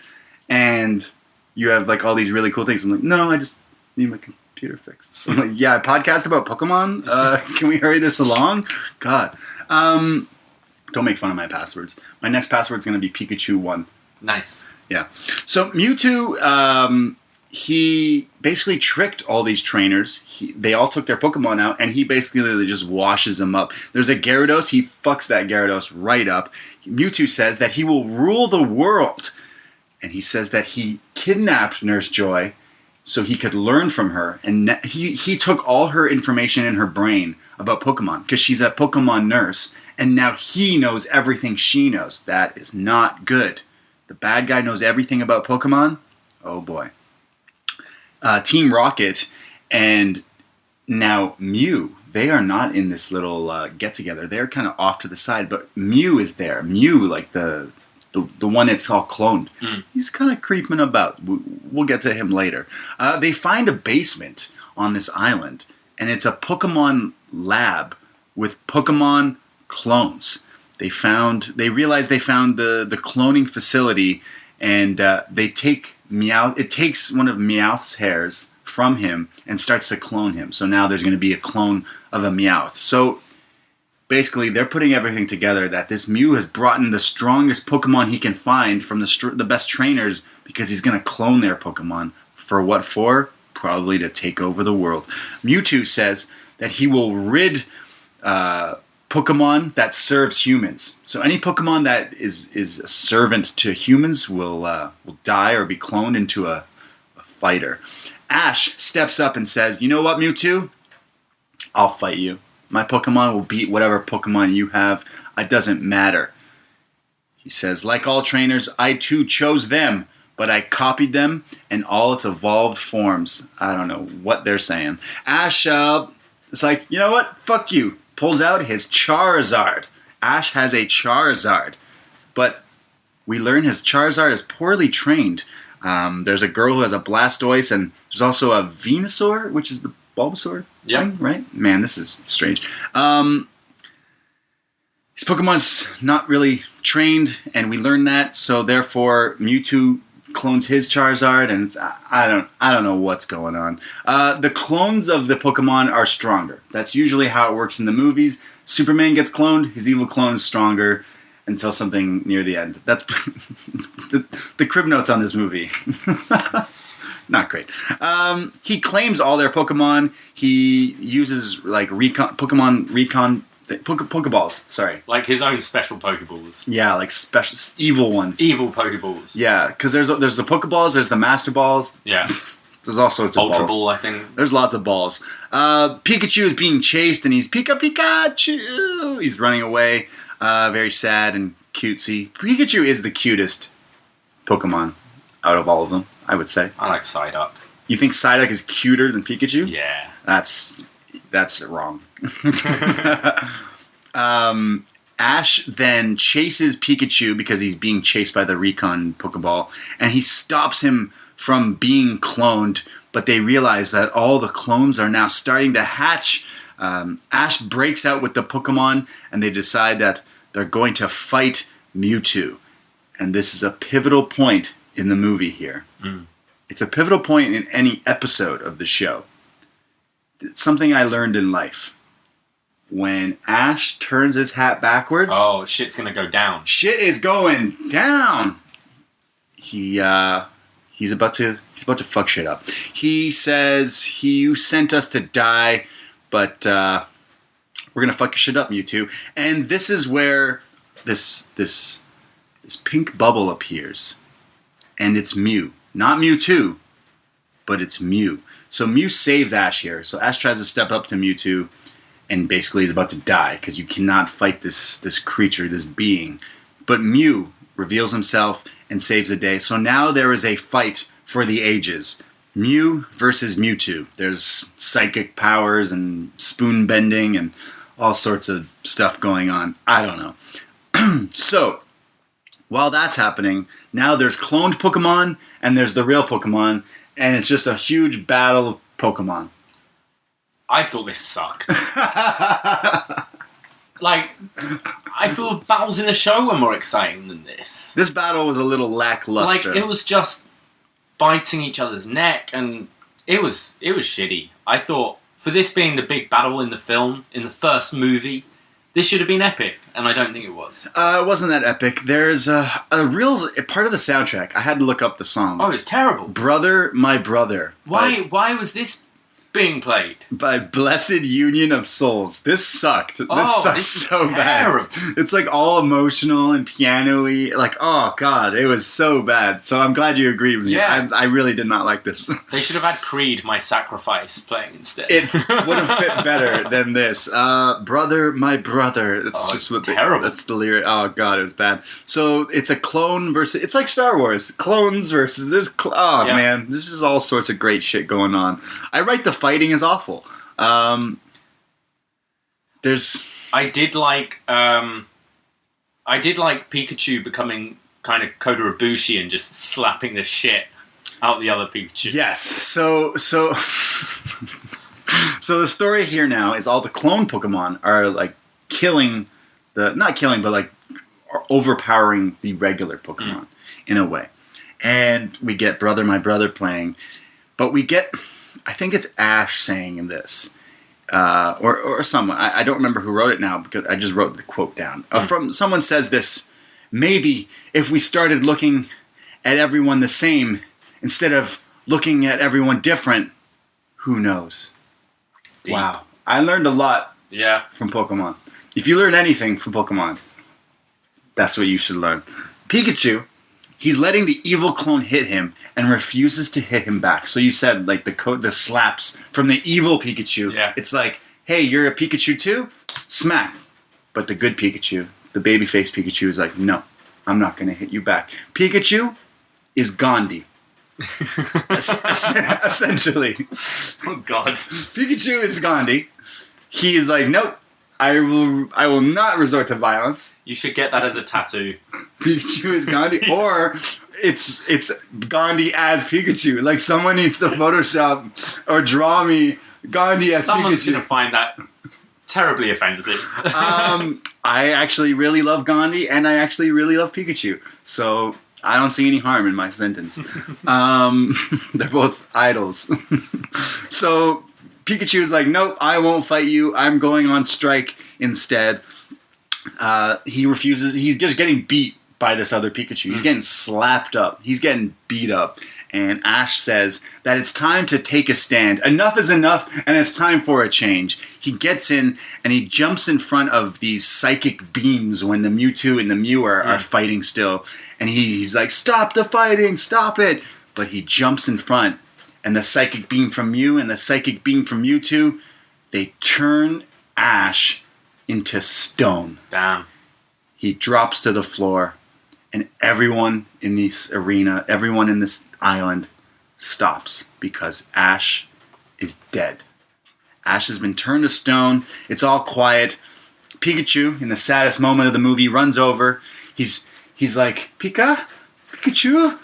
and you have like all these really cool things." I'm like, "No, I just need my computer fixed." I'm like, "Yeah, podcast about Pokemon. Can we hurry this along?" God, don't make fun of my passwords. My next password's gonna be Pikachu 1. Nice. Yeah. So Mewtwo, he basically tricked all these trainers. They all took their Pokemon out, and he basically just washes them up. There's a Gyarados. He fucks that Gyarados right up. Mewtwo says that he will rule the world. And he says that he kidnapped Nurse Joy so he could learn from her. And he took all her information in her brain about Pokemon because she's a Pokemon nurse. And now he knows everything she knows. That is not good. The bad guy knows everything about Pokemon. Oh, boy. Team Rocket and now Mew, they are not in this little get-together. They're kind of off to the side, but Mew is there. Mew, like the the one it's all cloned. He's kind of creeping about. We'll get to him later. They find a basement on this island, and it's a Pokemon lab with Pokemon clones. They realize they found the cloning facility, and they take Meowth. It takes one of Meowth's hairs from him and starts to clone him. So now there's going to be a clone of a Meowth. So basically, they're putting everything together that this Mew has brought in the strongest Pokemon he can find from the best trainers because he's going to clone their Pokemon. For what for? Probably to take over the world. Mewtwo says that he will rid Pokemon that serves humans. So any Pokemon that is a servant to humans will die or be cloned into a fighter. Ash steps up and says, "You know what, Mewtwo? I'll fight you. My Pokemon will beat whatever Pokemon you have. It doesn't matter." He says, "Like all trainers, I too chose them, but I copied them in all its evolved forms." I don't know what they're saying. Ash is like, "You know what? Fuck you." Pulls out his Charizard. Ash has a Charizard. But we learn his Charizard is poorly trained. There's a girl who has a Blastoise, and there's also a Venusaur, which is the Bulbasaur thing, right? Man, this is strange. His Pokemon's not really trained, and we learn that, so therefore Mewtwo clones his Charizard, and I don't know what's going on. The clones of the Pokemon are stronger. That's usually how it works in the movies. Superman gets cloned, his evil clone is stronger until something near the end. That's the crib notes on this movie. Not great. He claims all their Pokemon. He uses like Pokeballs, sorry. Like his own special Pokeballs. Yeah, like special evil ones. Evil Pokeballs. Yeah, because there's the Pokeballs, there's the Master Balls. Yeah. There's all sorts of Ultra balls. Ball, I think. There's lots of balls. Pikachu is being chased, and he's Pikachu! He's running away. Very sad and cutesy. Pikachu is the cutest Pokemon out of all of them, I would say. I like Psyduck. You think Psyduck is cuter than Pikachu? Yeah. That's wrong. Ash then chases Pikachu because he's being chased by the Recon Pokeball, and he stops him from being cloned, but they realize that all the clones are now starting to hatch. Ash breaks out with the Pokemon, and they decide that they're going to fight Mewtwo. And this is a pivotal point in the movie here. It's a pivotal point in any episode of the show. It's something I learned in life. When Ash turns his hat backwards... Oh, shit's gonna go down. Shit is going down! He's about to fuck shit up. He says, "You sent us to die, but we're gonna fuck your shit up, Mewtwo." And this is where this pink bubble appears. And it's Mew. Not Mewtwo, but it's Mew. So Mew saves Ash here. So Ash tries to step up to Mewtwo, and basically is about to die, because you cannot fight this creature, this being. But Mew reveals himself and saves the day. So now there is a fight for the ages. Mew versus Mewtwo. There's psychic powers and spoon bending and all sorts of stuff going on. I don't know. So, while that's happening, now there's cloned Pokemon and there's the real Pokemon, and it's just a huge battle of Pokemon. I thought this sucked. Like, I feel battles in the show were more exciting than this. This battle was a little lackluster. Like, it was just biting each other's neck, and it was shitty. I thought, for this being the big battle in the film, in the first movie, this should have been epic, and I don't think it was. It wasn't that epic. There's a real part of the soundtrack. I had to look up the song. Oh, it's terrible. Brother, My Brother. Why was this being played? By Blessed Union of Souls. This sucked. This sucked so bad. It's like all emotional and piano-y. Like, oh god, it was so bad. So I'm glad you agreed with me. Yeah. I really did not like this. They should have had Creed, My Sacrifice, playing instead. It would have fit better than this. Brother, My Brother. It's just what terrible. That's the lyric. Oh god, it was bad. So it's a clone versus. It's like Star Wars. Clones versus. Man, there's just all sorts of great shit going on. I write the fighting is awful. I did like Pikachu becoming kind of Kota Ibushi and just slapping the shit out the other Pikachu. Yes. So the story here now is all the clone Pokemon are like not killing, but like are overpowering the regular Pokemon in a way. And we get Brother My Brother playing, but we get, I think it's Ash saying in this, or someone, I don't remember who wrote it now because I just wrote the quote down. From someone says this, maybe if we started looking at everyone the same instead of looking at everyone different, who knows? Deep. Wow. I learned a lot from Pokemon. If you learn anything from Pokemon, that's what you should learn. Pikachu, he's letting the evil clone hit him and refuses to hit him back. So you said like the slaps from the evil Pikachu. Yeah. It's like, hey, you're a Pikachu too? Smack. But the good Pikachu, the babyface Pikachu is like, no, I'm not going to hit you back. Pikachu is Gandhi. Essentially. Oh God. Pikachu is Gandhi. He is like, nope, I will not resort to violence. You should get that as a tattoo. Pikachu is Gandhi, or it's Gandhi as Pikachu. Like someone needs to Photoshop or draw me Gandhi as Someone's Pikachu. Someone's gonna find that terribly offensive. I actually really love Gandhi, and I actually really love Pikachu. So I don't see any harm in my sentence. They're both idols. So Pikachu is like, nope, I won't fight you. I'm going on strike instead. He refuses. He's just getting beat by this other Pikachu. He's getting slapped up. He's getting beat up. And Ash says that it's time to take a stand. Enough is enough, and it's time for a change. He gets in, and he jumps in front of these psychic beams when the Mewtwo and the Mew are fighting still. And he's like, stop the fighting, stop it. But he jumps in front, and the psychic beam from Mew and the psychic beam from Mewtwo, they turn Ash into stone. Damn. He drops to the floor, and everyone in this arena, everyone in this island stops because Ash is dead. Ash has been turned to stone. It's all quiet. Pikachu, in the saddest moment of the movie, runs over. He's like, Pikachu.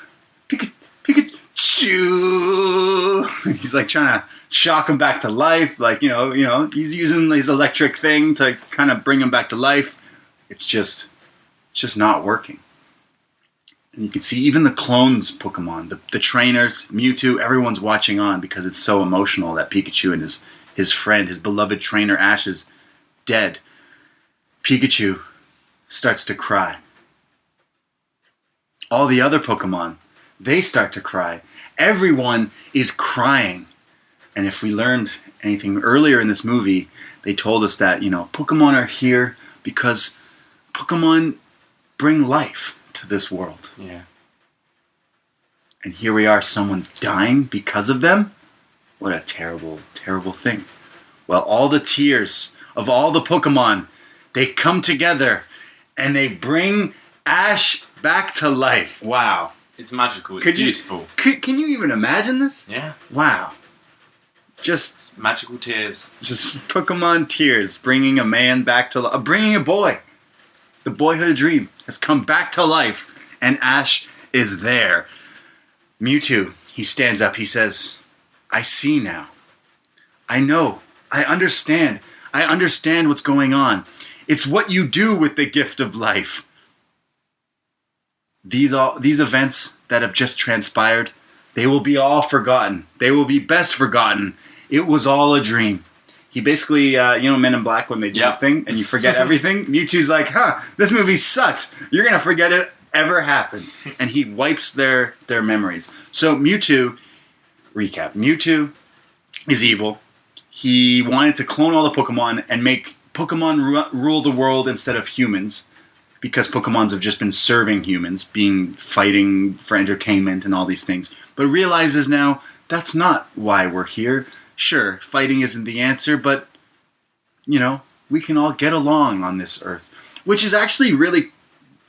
He's like trying to shock him back to life. Like, you know, he's using his electric thing to kind of bring him back to life. It's just not working. And you can see even the clones Pokemon, the trainers, Mewtwo, everyone's watching on because it's so emotional that Pikachu and his friend, his beloved trainer Ash is dead. Pikachu starts to cry. All the other Pokemon, they start to cry. Everyone is crying. And if we learned anything earlier in this movie, they told us that, Pokemon are here because Pokemon bring life to this world. Yeah. And here we are, someone's dying because of them? What a terrible, terrible thing. Well, all the tears of all the Pokemon, they come together and they bring Ash back to life. Wow. It's magical. It's beautiful. Can you even imagine this? Yeah. Wow. Just magical tears. Just Pokemon tears, bringing a man back to life. Bringing a boy. The boyhood dream has come back to life, and Ash is there. Mewtwo, he stands up. He says, I see now. I know. I understand. I understand what's going on. It's what you do with the gift of life. These events that have just transpired, they will be all forgotten. They will be best forgotten. It was all a dream. He basically, Men in Black when they do the thing and you forget everything. Mewtwo's like, this movie sucks. You're going to forget it ever happened. And he wipes their memories. So Mewtwo, recap, Mewtwo is evil. He wanted to clone all the Pokemon and make Pokemon rule the world instead of humans. Because Pokemons have just been serving humans, fighting for entertainment and all these things. But realizes now, that's not why we're here. Sure, fighting isn't the answer, but, we can all get along on this earth. Which is actually really,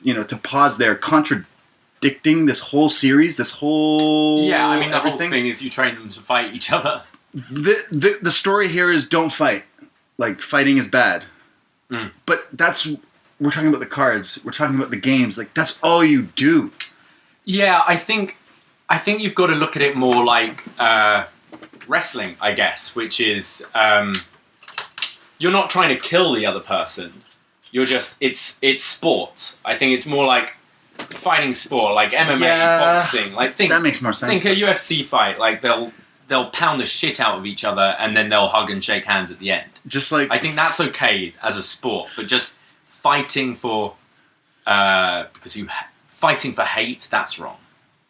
to pause there, contradicting this whole series, this whole... Yeah, I mean, the whole thing is you train them to fight each other. The story here is don't fight. Like, fighting is bad. But that's we're talking about the cards, we're talking about the games. Like, that's all you do. Yeah, I think you've got to look at it more like wrestling, I guess, which is you're not trying to kill the other person. You're just it's sport. I think it's more like fighting sport, like MMA, boxing. Like that makes more sense. Think a UFC fight. Like they'll pound the shit out of each other and then they'll hug and shake hands at the end. Just like I think that's okay as a sport, but just fighting for fighting for hate, that's wrong.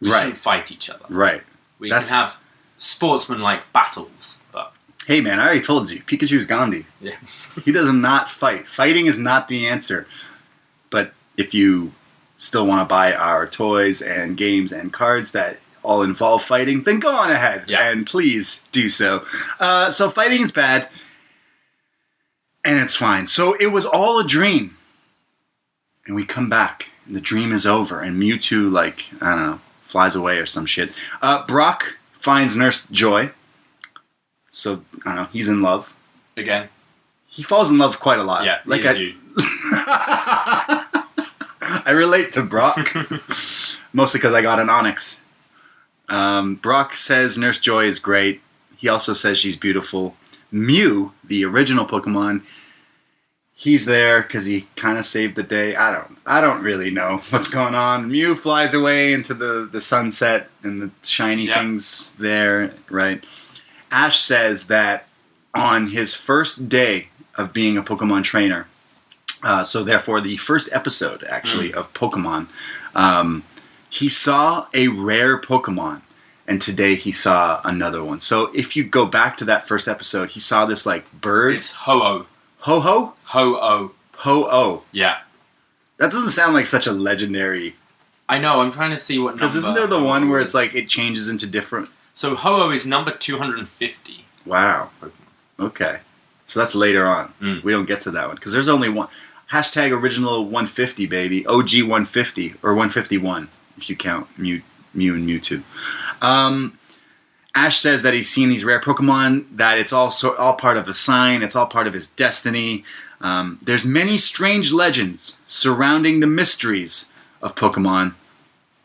We shouldn't fight each other. Right. We can have sportsman-like battles, but hey man, I already told you, Pikachu's Gandhi. yeah, he does not fight. Fighting is not the answer. But if you still want to buy our toys and games and cards that all involve fighting, then go on ahead and please do so. So fighting is bad, and it's fine. So it was all a dream, and we come back, and the dream is over, and Mewtwo, like, I don't know, flies away or some shit. Brock finds Nurse Joy, so I don't know, he's in love again. He falls in love quite a lot. Yeah, like you. I relate to Brock, mostly because I got an Onyx. Brock says Nurse Joy is great. He also says she's beautiful. Mew, the original Pokemon, he's there because he kind of saved the day. I don't really know what's going on. Mew flies away into the sunset and the shiny things there, right? Ash says that on his first day of being a Pokemon trainer, so therefore the first episode, actually, of Pokemon, he saw a rare Pokemon, and today he saw another one. So if you go back to that first episode, he saw this, like, bird. It's Ho-Oh. Ho-Ho? Ho-Oh. Ho-Oh. Yeah. That doesn't sound like such a legendary... I know, I'm trying to see what number... Because isn't there the one where it's like, it changes into different... So Ho-Oh is number 250. Wow. Pokemon. Okay. So that's later on. We don't get to that one. Because there's only one... Hashtag original 150, baby. OG 150. Or 151, if you count Mew and Mewtwo. Ash says that he's seen these rare Pokemon, that it's all part of a sign, it's all part of his destiny. There's many strange legends surrounding the mysteries of Pokemon,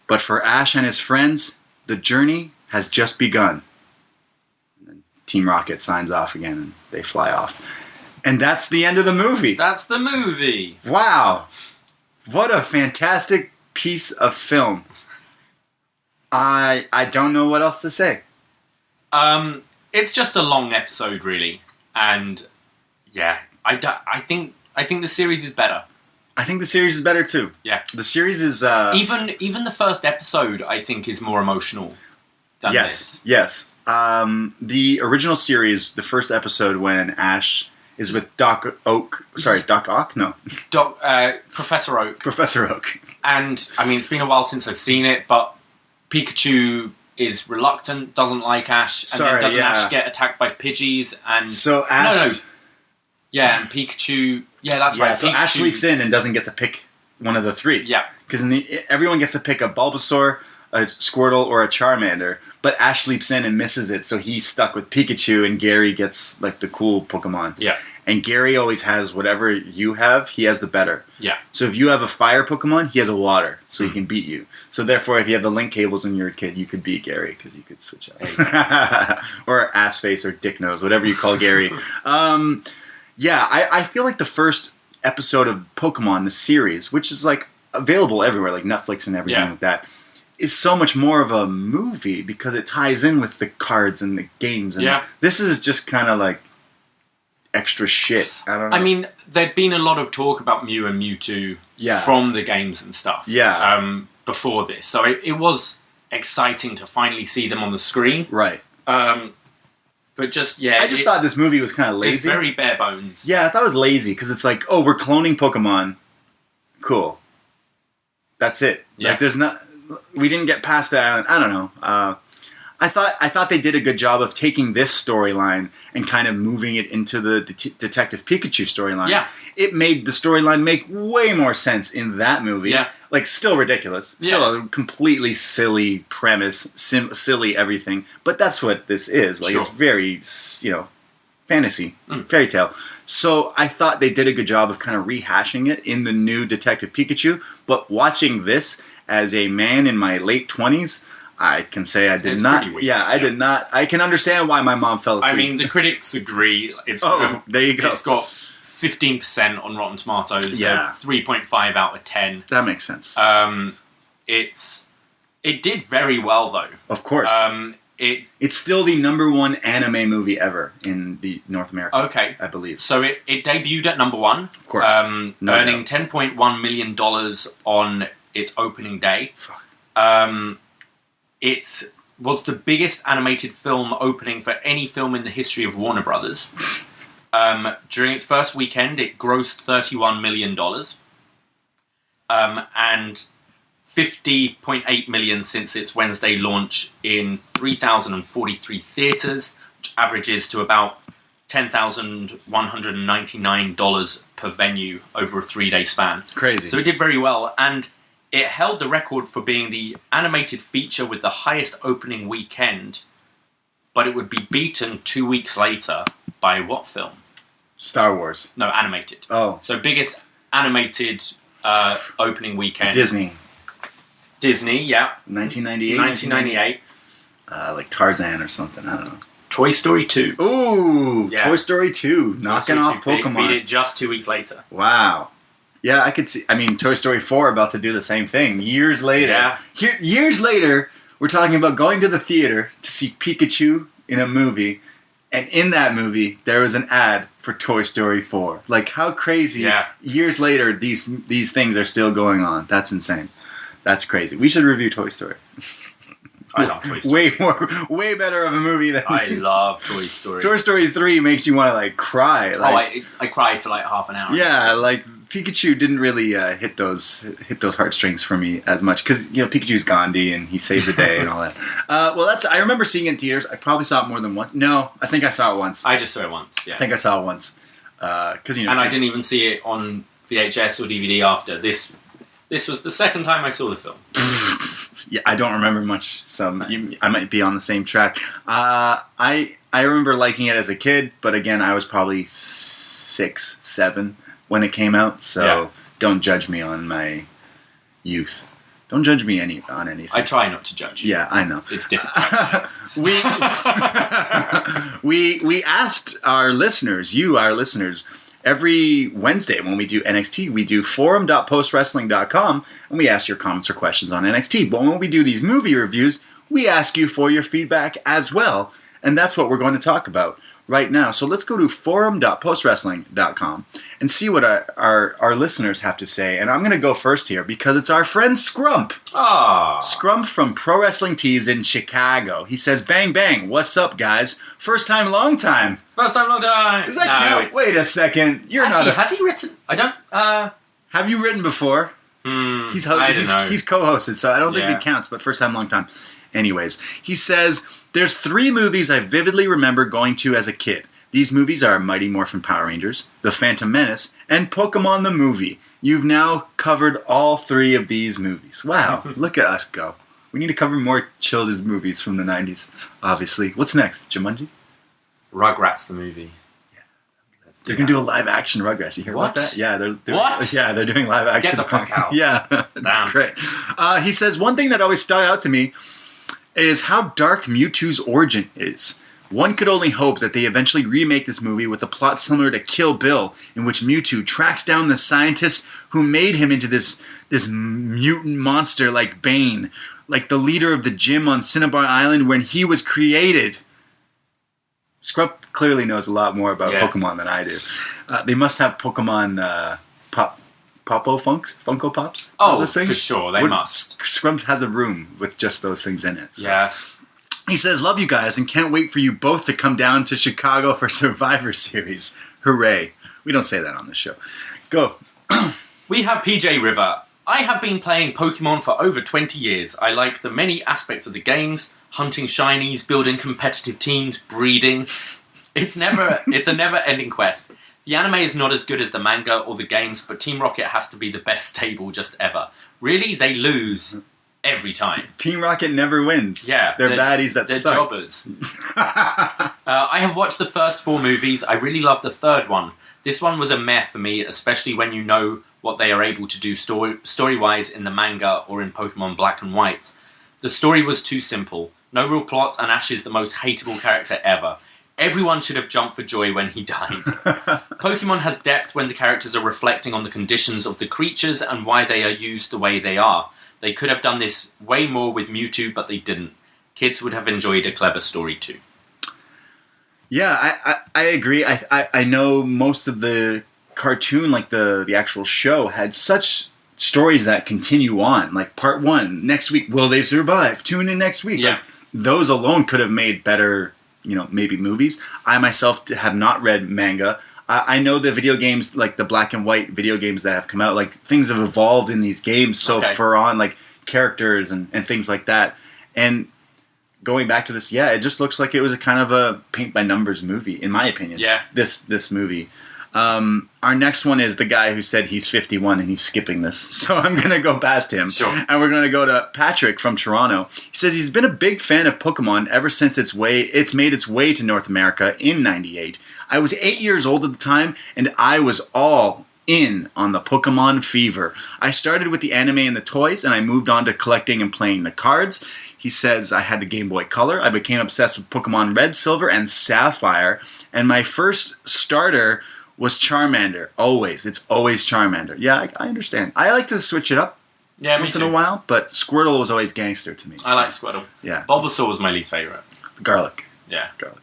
but for Ash and his friends, the journey has just begun. And then Team Rocket signs off again, and they fly off. And that's the end of the movie. That's the movie. Wow. What a fantastic piece of film. I don't know what else to say. It's just a long episode, really, and yeah, I think the series is better. I think the series is better too. Yeah, the series is even the first episode, I think, is more emotional than this. Yes. The original series, the first episode when Ash is with Doc Oak. Sorry, Doc Ock? No. Professor Oak. Professor Oak. And I mean, it's been a while since I've seen it, but Pikachu is reluctant, doesn't like Ash, and then doesn't Ash get attacked by Pidgeys? And so Ash... No. Yeah, and Pikachu... Yeah, that's right. So Pikachu... Ash sleeps in and doesn't get to pick one of the three. Yeah. Because everyone gets to pick a Bulbasaur, a Squirtle, or a Charmander, but Ash sleeps in and misses it, so he's stuck with Pikachu, and Gary gets, like, the cool Pokemon. Yeah. And Gary always has whatever you have, he has the better. Yeah. So if you have a fire Pokemon, he has a water, so he can beat you. So therefore, if you have the link cables when you're a kid, you could beat Gary, because you could switch out. Or ass face or dick nose, whatever you call Gary. Yeah, I feel like the first episode of Pokemon, the series, which is like available everywhere, like Netflix and everything like that, is so much more of a movie because it ties in with the cards and the games. And this is just kind of like extra shit. I don't know. I mean, there'd been a lot of talk about Mew and Mewtwo from the games and stuff before this. So it was exciting to finally see them on the screen. Right. But just, I just thought this movie was kind of lazy. It's very bare bones. Yeah, I thought it was lazy because it's like, oh, we're cloning Pokemon. Cool. That's it. Yeah. Like, there's not... We didn't get past that. I don't know. I thought they did a good job of taking this storyline and kind of moving it into the Detective Pikachu storyline. Yeah. It made the storyline make way more sense in that movie. Yeah. Like, still ridiculous. Still a completely silly premise, silly everything. But that's what this is. Like, it's very, fantasy, fairy tale. So I thought they did a good job of kind of rehashing it in the new Detective Pikachu. But watching this as a man in my late 20s, I can say I did not. Yeah, I did not. I can understand why my mom fell asleep. I mean, the critics agree. There you go. It's got 15% on Rotten Tomatoes. Yeah. So 3.5 out of 10. That makes sense. It did very well, though. Of course. It's still the #1 anime movie ever in the North America. Okay. I believe. So it debuted at #1. Of course. Earning $10.1 million on its opening day. Fuck. It was the biggest animated film opening for any film in the history of Warner Brothers. During its first weekend, it grossed $31 million. And $50.8 million since its Wednesday launch in 3,043 theatres, which averages to about $10,199 per venue over a 3-day span. Crazy. So it did very well, and it held the record for being the animated feature with the highest opening weekend, but it would be beaten 2 weeks later by what film? Star Wars. No, animated. Oh. So biggest animated opening weekend. Disney, yeah. 1998? 1998. Like Tarzan or something, I don't know. Toy Story 2. Ooh, Yeah. Toy Story 2. Knocking off Pokemon. Beat it just 2 weeks later. Wow. Yeah, I could see. I mean, Toy Story 4 about to do the same thing. Years later. Yeah. Years later, we're talking about going to the theater to see Pikachu in a movie. And in that movie, there was an ad for Toy Story 4. Like, how crazy. Yeah. Years later, these things are still going on. That's insane. That's crazy. We should review Toy Story. I love Toy Story. Way better of a movie than... I love Toy Story. Toy Story 3 makes you want to, like, cry. Like, I cried for like half an hour. Yeah, like, Pikachu didn't really hit those heartstrings for me as much. Because, you know, Pikachu's Gandhi and he saved the day and all that. I remember seeing it in theaters. I probably saw it more than once. No, I think I saw it once. I just saw it once, yeah. I think I saw it once. Cause, you know, and I didn't even see it on VHS or DVD after. This was the second time I saw the film. Yeah, I don't remember much, so I might be on the same track. I remember liking it as a kid, but again, I was probably 6, 7 when it came out, so Don't judge me on my youth. Don't judge me on anything. I try not to judge you. Yeah, I know. It's difficult. we asked our listeners, our listeners, every Wednesday when we do NXT, we do forum.postwrestling.com, and we ask your comments or questions on NXT. But when we do these movie reviews, we ask you for your feedback as well, and that's what we're going to talk about right now. So let's go to forum.postwrestling.com and see what our listeners have to say. And I'm going to go first here because it's our friend Scrump. Ah, Scrump from Pro Wrestling Tees in Chicago. He says, "Bang, bang, what's up, guys? First time, long time." First time, long time. Does that count? Wait a second. Has he written? I don't... Have you written before? He's co-hosted, so I don't think it counts, but first time, long time. Anyways, he says, "There's 3 movies I vividly remember going to as a kid. These movies are Mighty Morphin Power Rangers, The Phantom Menace, and Pokémon the movie. You've now covered all 3 of these movies." Wow, look at us go. We need to cover more children's movies from the 90s, obviously. What's next? Jumanji? Rugrats the movie. They're going to do a live-action Rugrats. You hear about that? Yeah, they're doing live-action. Get the fuck out. Yeah, that's great. He says, "One thing that always stuck out to me is how dark Mewtwo's origin is. One could only hope that they eventually remake this movie with a plot similar to Kill Bill, in which Mewtwo tracks down the scientist who made him into this mutant monster like Bane, like the leader of the gym on Cinnabar Island when he was created." Scrump clearly knows a lot more about Pokemon than I do. They must have Pokemon Funko Pops? Oh, those things? for sure, they must. Scrump has a room with just those things in it. So. Yeah. He says, "Love you guys and can't wait for you both to come down to Chicago for Survivor Series. Hooray." We don't say that on the show. Go. We have PJ River. "I have been playing Pokemon for over 20 years. I like the many aspects of the games. Hunting shinies, building competitive teams, breeding. It's a never-ending quest. The anime is not as good as the manga or the games, but Team Rocket has to be the best stable just ever. Really, they lose every time. Team Rocket never wins. Yeah. They're baddies that they're suck. jobbers. I have watched the first 4 movies. I really love the third one. This one was a meh for me, especially when you know what they are able to do story-wise in the manga or in Pokemon Black and White. The story was too simple. No real plot, and Ash is the most hateable character ever. Everyone should have jumped for joy when he died. Pokemon has depth when the characters are reflecting on the conditions of the creatures and why they are used the way they are. They could have done this way more with Mewtwo, but they didn't. Kids would have enjoyed a clever story too. Yeah, I agree. I know most of the cartoon, like the actual show, had such stories that continue on. Like part 1, next week, will they survive? Tune in next week. Yeah. Like, those alone could have made better, maybe movies. I myself have not read manga. I know the video games, like the black and white video games that have come out, like things have evolved in these games so far on, like characters and things like that. And going back to this, it just looks like it was a kind of a paint by numbers movie, in my opinion. Yeah. This movie. Our next one is the guy who said he's 51 and he's skipping this. So I'm going to go past him. Sure. And we're going to go to Patrick from Toronto. He says he's been a big fan of Pokemon ever since it's made its way to North America in 98. I was 8 years old at the time, and I was all in on the Pokemon fever. I started with the anime and the toys, and I moved on to collecting and playing the cards. He says, I had the Game Boy Color. I became obsessed with Pokemon Red, Silver, and Sapphire. And my first starter was Charmander. Always. It's always Charmander. Yeah, I understand. I like to switch it up once in a while, but Squirtle was always gangster to me. I like Squirtle. Yeah. Bulbasaur was my least favourite. Garlic. Yeah. Garlic.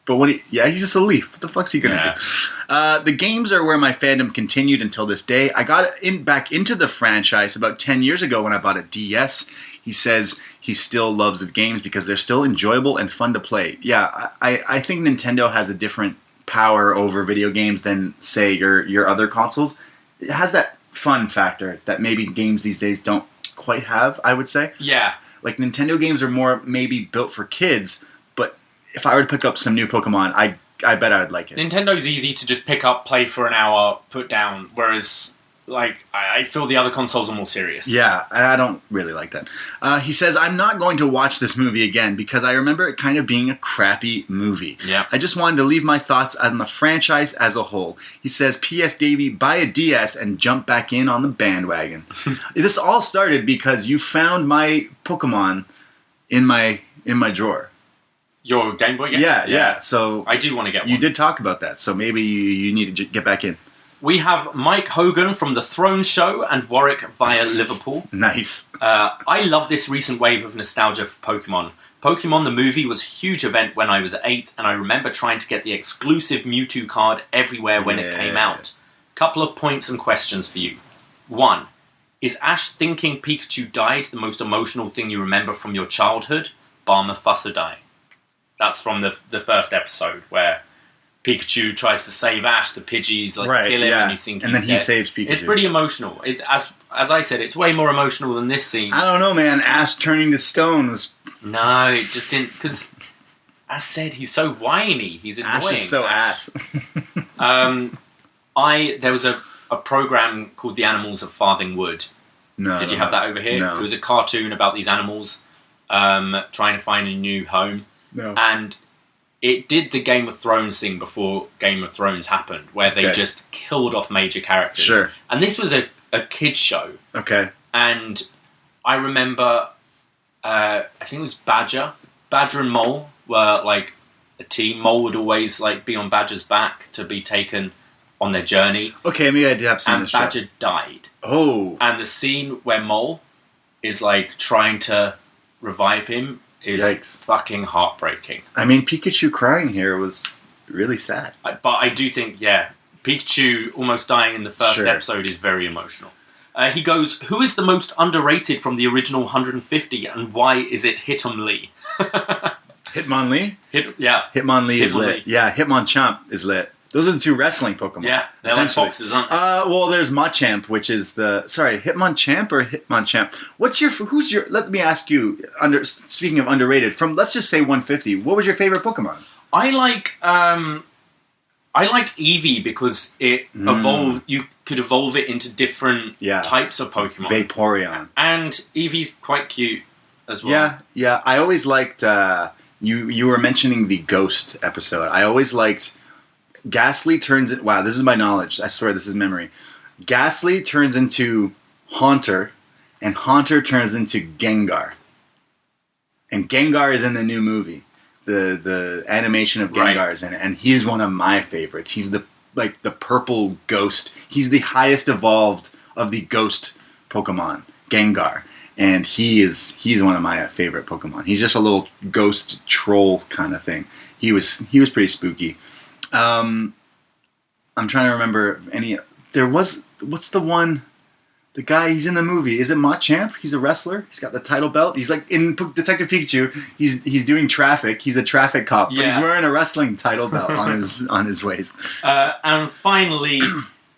But he's just a leaf. What the fuck's he gonna do? The games are where my fandom continued until this day. I got back into the franchise about 10 years ago when I bought a DS. He says he still loves the games because they're still enjoyable and fun to play. Yeah, I think Nintendo has a different power over video games than, say, your other consoles. It has that fun factor that maybe games these days don't quite have, I would say. Yeah. Like, Nintendo games are more maybe built for kids, but if I were to pick up some new Pokemon, I bet I'd like it. Nintendo's easy to just pick up, play for an hour, put down, whereas, I feel the other consoles are more serious. Yeah, I don't really like that. He says, I'm not going to watch this movie again because I remember it kind of being a crappy movie. Yeah. I just wanted to leave my thoughts on the franchise as a whole. He says, P.S. Davey, buy a DS and jump back in on the bandwagon. This all started because you found my Pokemon in my drawer. Your Game Boy game? Yeah. So I do want to get one. You did talk about that, so maybe you need to get back in. We have Mike Hogan from The Throne Show and Warwick via Liverpool. Nice. I love this recent wave of nostalgia for Pokemon. Pokemon the movie was a huge event when I was 8, and I remember trying to get the exclusive Mewtwo card everywhere when it came out. Couple of points and questions for you. 1. Is Ash thinking Pikachu died the most emotional thing you remember from your childhood? Bar Mufasa dying. That's from the first episode where Pikachu tries to save Ash, the Pidgeys kill him, and you think and then he saves Pikachu. It's pretty emotional. As I said, it's way more emotional than this scene. I don't know, man. Ash turning to stone was... No, it just didn't... Because, as said, he's so whiny. He's annoying. Ash is so ass. There was a program called The Animals of Farthing Wood. No. Did you have that over here? No. It was a cartoon about these animals trying to find a new home. No. And it did the Game of Thrones thing before Game of Thrones happened, where they just killed off major characters. Sure. And this was a kid's show. Okay. And I remember, I think it was Badger. Badger and Mole were like a team. Mole would always be on Badger's back to be taken on their journey. Okay, maybe I did have seen this show. And Badger died. Oh. And the scene where Mole is trying to revive him is fucking heartbreaking. I mean, Pikachu crying here was really sad. But I do think, Pikachu almost dying in the first episode is very emotional. He goes, who is the most underrated from the original 150 and why is it Hitmonlee? Hitmonlee? Hitmonlee is lit. Lee. Yeah, Hitmonchan is lit. Those are the two wrestling Pokemon. Yeah, they're like boxers, aren't they? Well, there's Machamp, which is Hitmonchamp or Hitmonchamp? Let me ask you, speaking of underrated, from, let's just say 150, what was your favorite Pokemon? I liked Eevee because it evolved, you could evolve it into different types of Pokemon. Vaporeon. And Eevee's quite cute as well. Yeah. I always liked You were mentioning the Ghost episode. I always liked Ghastly turns... Wow, this is my knowledge. I swear this is memory. Ghastly turns into Haunter, and Haunter turns into Gengar. And Gengar is in the new movie. The animation of Gengar is in it, and he's one of my favorites. He's the purple ghost. He's the highest evolved of the ghost Pokemon, Gengar. And he's one of my favorite Pokemon. He's just a little ghost troll kind of thing. He was pretty spooky. I'm trying to remember what's the one, the guy, he's in the movie. Is it Machamp? He's a wrestler. He's got the title belt. He's like in Detective Pikachu. He's doing traffic. He's a traffic cop, but he's wearing a wrestling title belt on his waist. And finally,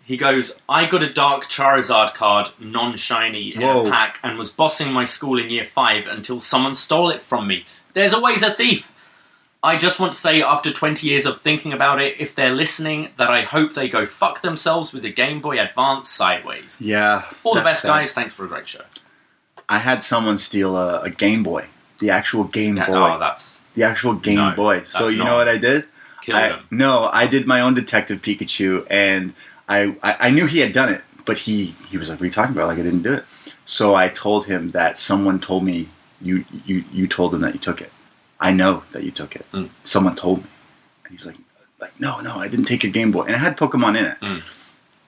he goes, I got a Dark Charizard card, non-shiny, in a pack, and was bossing my school in Year 5 until someone stole it from me. There's always a thief. I just want to say, after 20 years of thinking about it, if they're listening, that I hope they go fuck themselves with the Game Boy Advance sideways. Yeah. All the best, guys. Thanks for a great show. I had someone steal a Game Boy. The actual Game Boy. Oh, that's... The actual Game Boy. So you know what I did? Killed him. No, I did my own Detective Pikachu, and I knew he had done it, but he was like, what are you talking about? Like, I didn't do it. So I told him that someone told me, you told them that you took it. I know that you took it. Someone told me. And he's like, no, I didn't take your Game Boy. And it had Pokemon in it.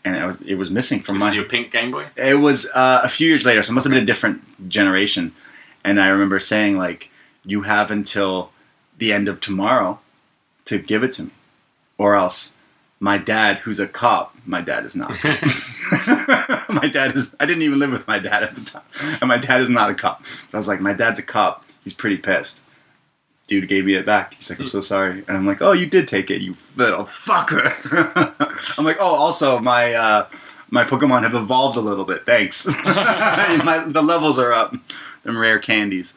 And it was missing from my... your pink Game Boy? It was a few years later, so it must have been a different generation. And I remember saying, like, you have until the end of tomorrow to give it to me. Or else my dad, who's a cop... My dad is not. My dad is... I didn't even live with my dad at the time. And my dad is not a cop. But I was like, my dad's a cop. He's pretty pissed. Dude gave me it back. He's like, I'm so sorry. And I'm like, oh, you did take it, you little fucker. I'm like, oh, also, my Pokemon have evolved a little bit. Thanks. The levels are up. Them rare candies.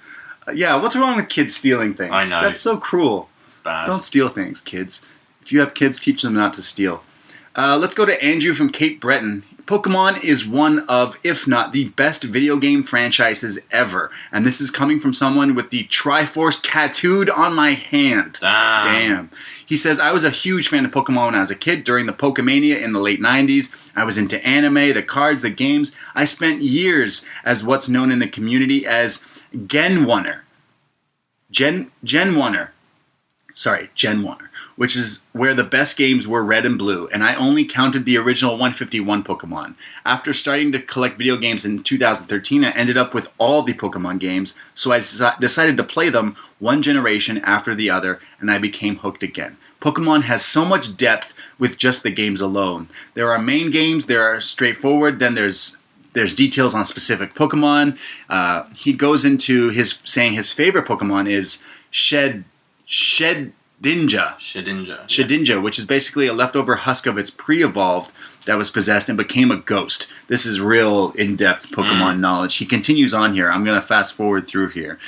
Yeah, what's wrong with kids stealing things? I know. That's so cruel. It's bad. Don't steal things, kids. If you have kids, teach them not to steal. Let's go to Andrew from Cape Breton. Pokemon is one of, if not the best video game franchises ever. And this is coming from someone with the Triforce tattooed on my hand. Damn. He says, I was a huge fan of Pokemon when I was a kid during the Pokemania in the late 90s. I was into anime, the cards, the games. I spent years as what's known in the community as Gen-Oner. Gen-Oner. Which is where the best games were red and blue, and I only counted the original 151 Pokemon. After starting to collect video games in 2013, I ended up with all the Pokemon games, so I decided to play them one generation after the other, and I became hooked again. Pokemon has so much depth with just the games alone. There are main games, there are straightforward, then there's details on specific Pokemon. He goes into saying his favorite Pokemon is Shedinja, which is basically a leftover husk of its pre-evolved that was possessed and became a ghost. This is real in-depth Pokemon knowledge. He continues on here. I'm going to fast forward through here.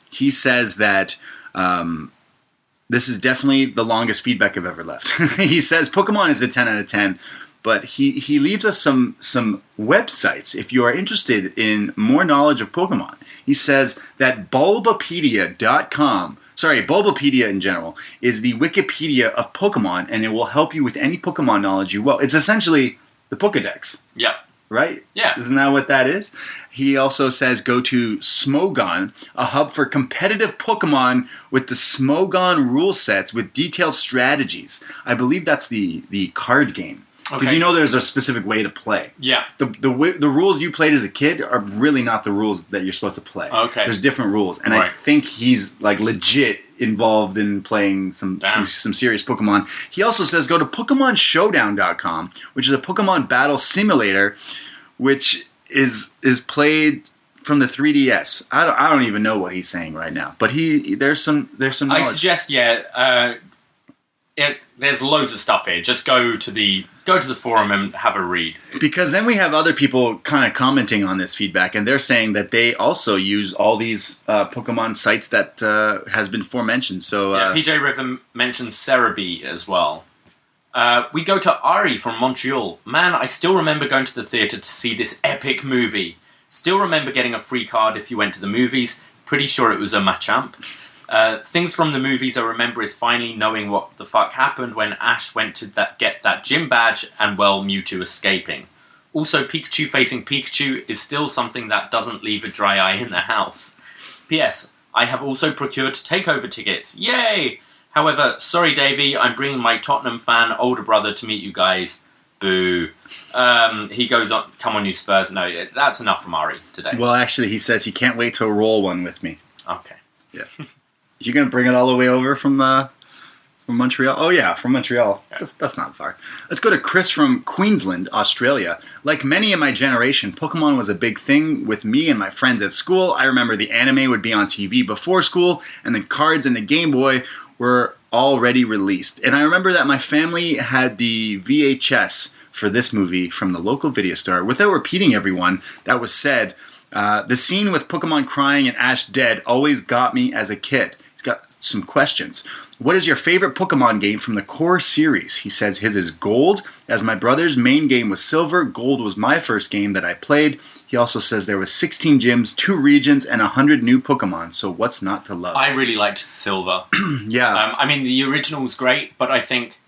He says that this is definitely the longest feedback I've ever left. He says Pokemon is a 10 out of 10, but he leaves us some websites if you are interested in more knowledge of Pokemon. He says that Bulbapedia.com, Bulbapedia in general, is the Wikipedia of Pokemon, and it will help you with any Pokemon knowledge you will. It's essentially the Pokedex. Yeah. Right? Yeah. Isn't that what that is? He also says go to Smogon, a hub for competitive Pokemon with the Smogon rule sets with detailed strategies. I believe that's the card game. Because you know there's a specific way to play. Yeah. The rules you played as a kid are really not the rules that you're supposed to play. Okay. There's different rules. And I think he's like legit involved in playing some serious Pokemon. He also says go to PokemonShowdown.com, which is a Pokemon battle simulator, which is played from the 3DS. I don't even know what he's saying right now. But there's some knowledge. I suggest, there's loads of stuff here. Just go to the forum and have a read. Because then we have other people kind of commenting on this feedback, and they're saying that they also use all these Pokemon sites that has been aforementioned. So PJ River mentions Cerebi as well. We go to Ari from Montreal. Man, I still remember going to the theatre to see this epic movie. Still remember getting a free card if you went to the movies. Pretty sure it was a Machamp. Things from the movies I remember is finally knowing what the fuck happened when Ash went to get that gym badge and, well, Mewtwo escaping. Also, Pikachu facing Pikachu is still something that doesn't leave a dry eye in the house. P.S. I have also procured takeover tickets. Yay! However, sorry Davey, I'm bringing my Tottenham fan older brother to meet you guys. Boo. He goes on, come on you Spurs. No, that's enough from Ari today. Well, actually, he says he can't wait to roll one with me. Okay. Yeah. You're going to bring it all the way over from Montreal? Oh, yeah, from Montreal. Yeah. That's not far. Let's go to Chris from Queensland, Australia. Like many in my generation, Pokemon was a big thing with me and my friends at school. I remember the anime would be on TV before school, and the cards and the Game Boy were already released. And I remember that my family had the VHS for this movie from the local video store. Without repeating everyone that was said, the scene with Pokemon crying and Ash dead always got me as a kid. He's got some questions. What is your favorite Pokemon game from the core series? He says his is Gold, as my brother's main game was Silver. Gold was my first game that I played. He also says there was 16 gyms, 2 regions, and 100 new Pokemon, so what's not to love? I really liked Silver. Yeah. I mean, the original's great, but I think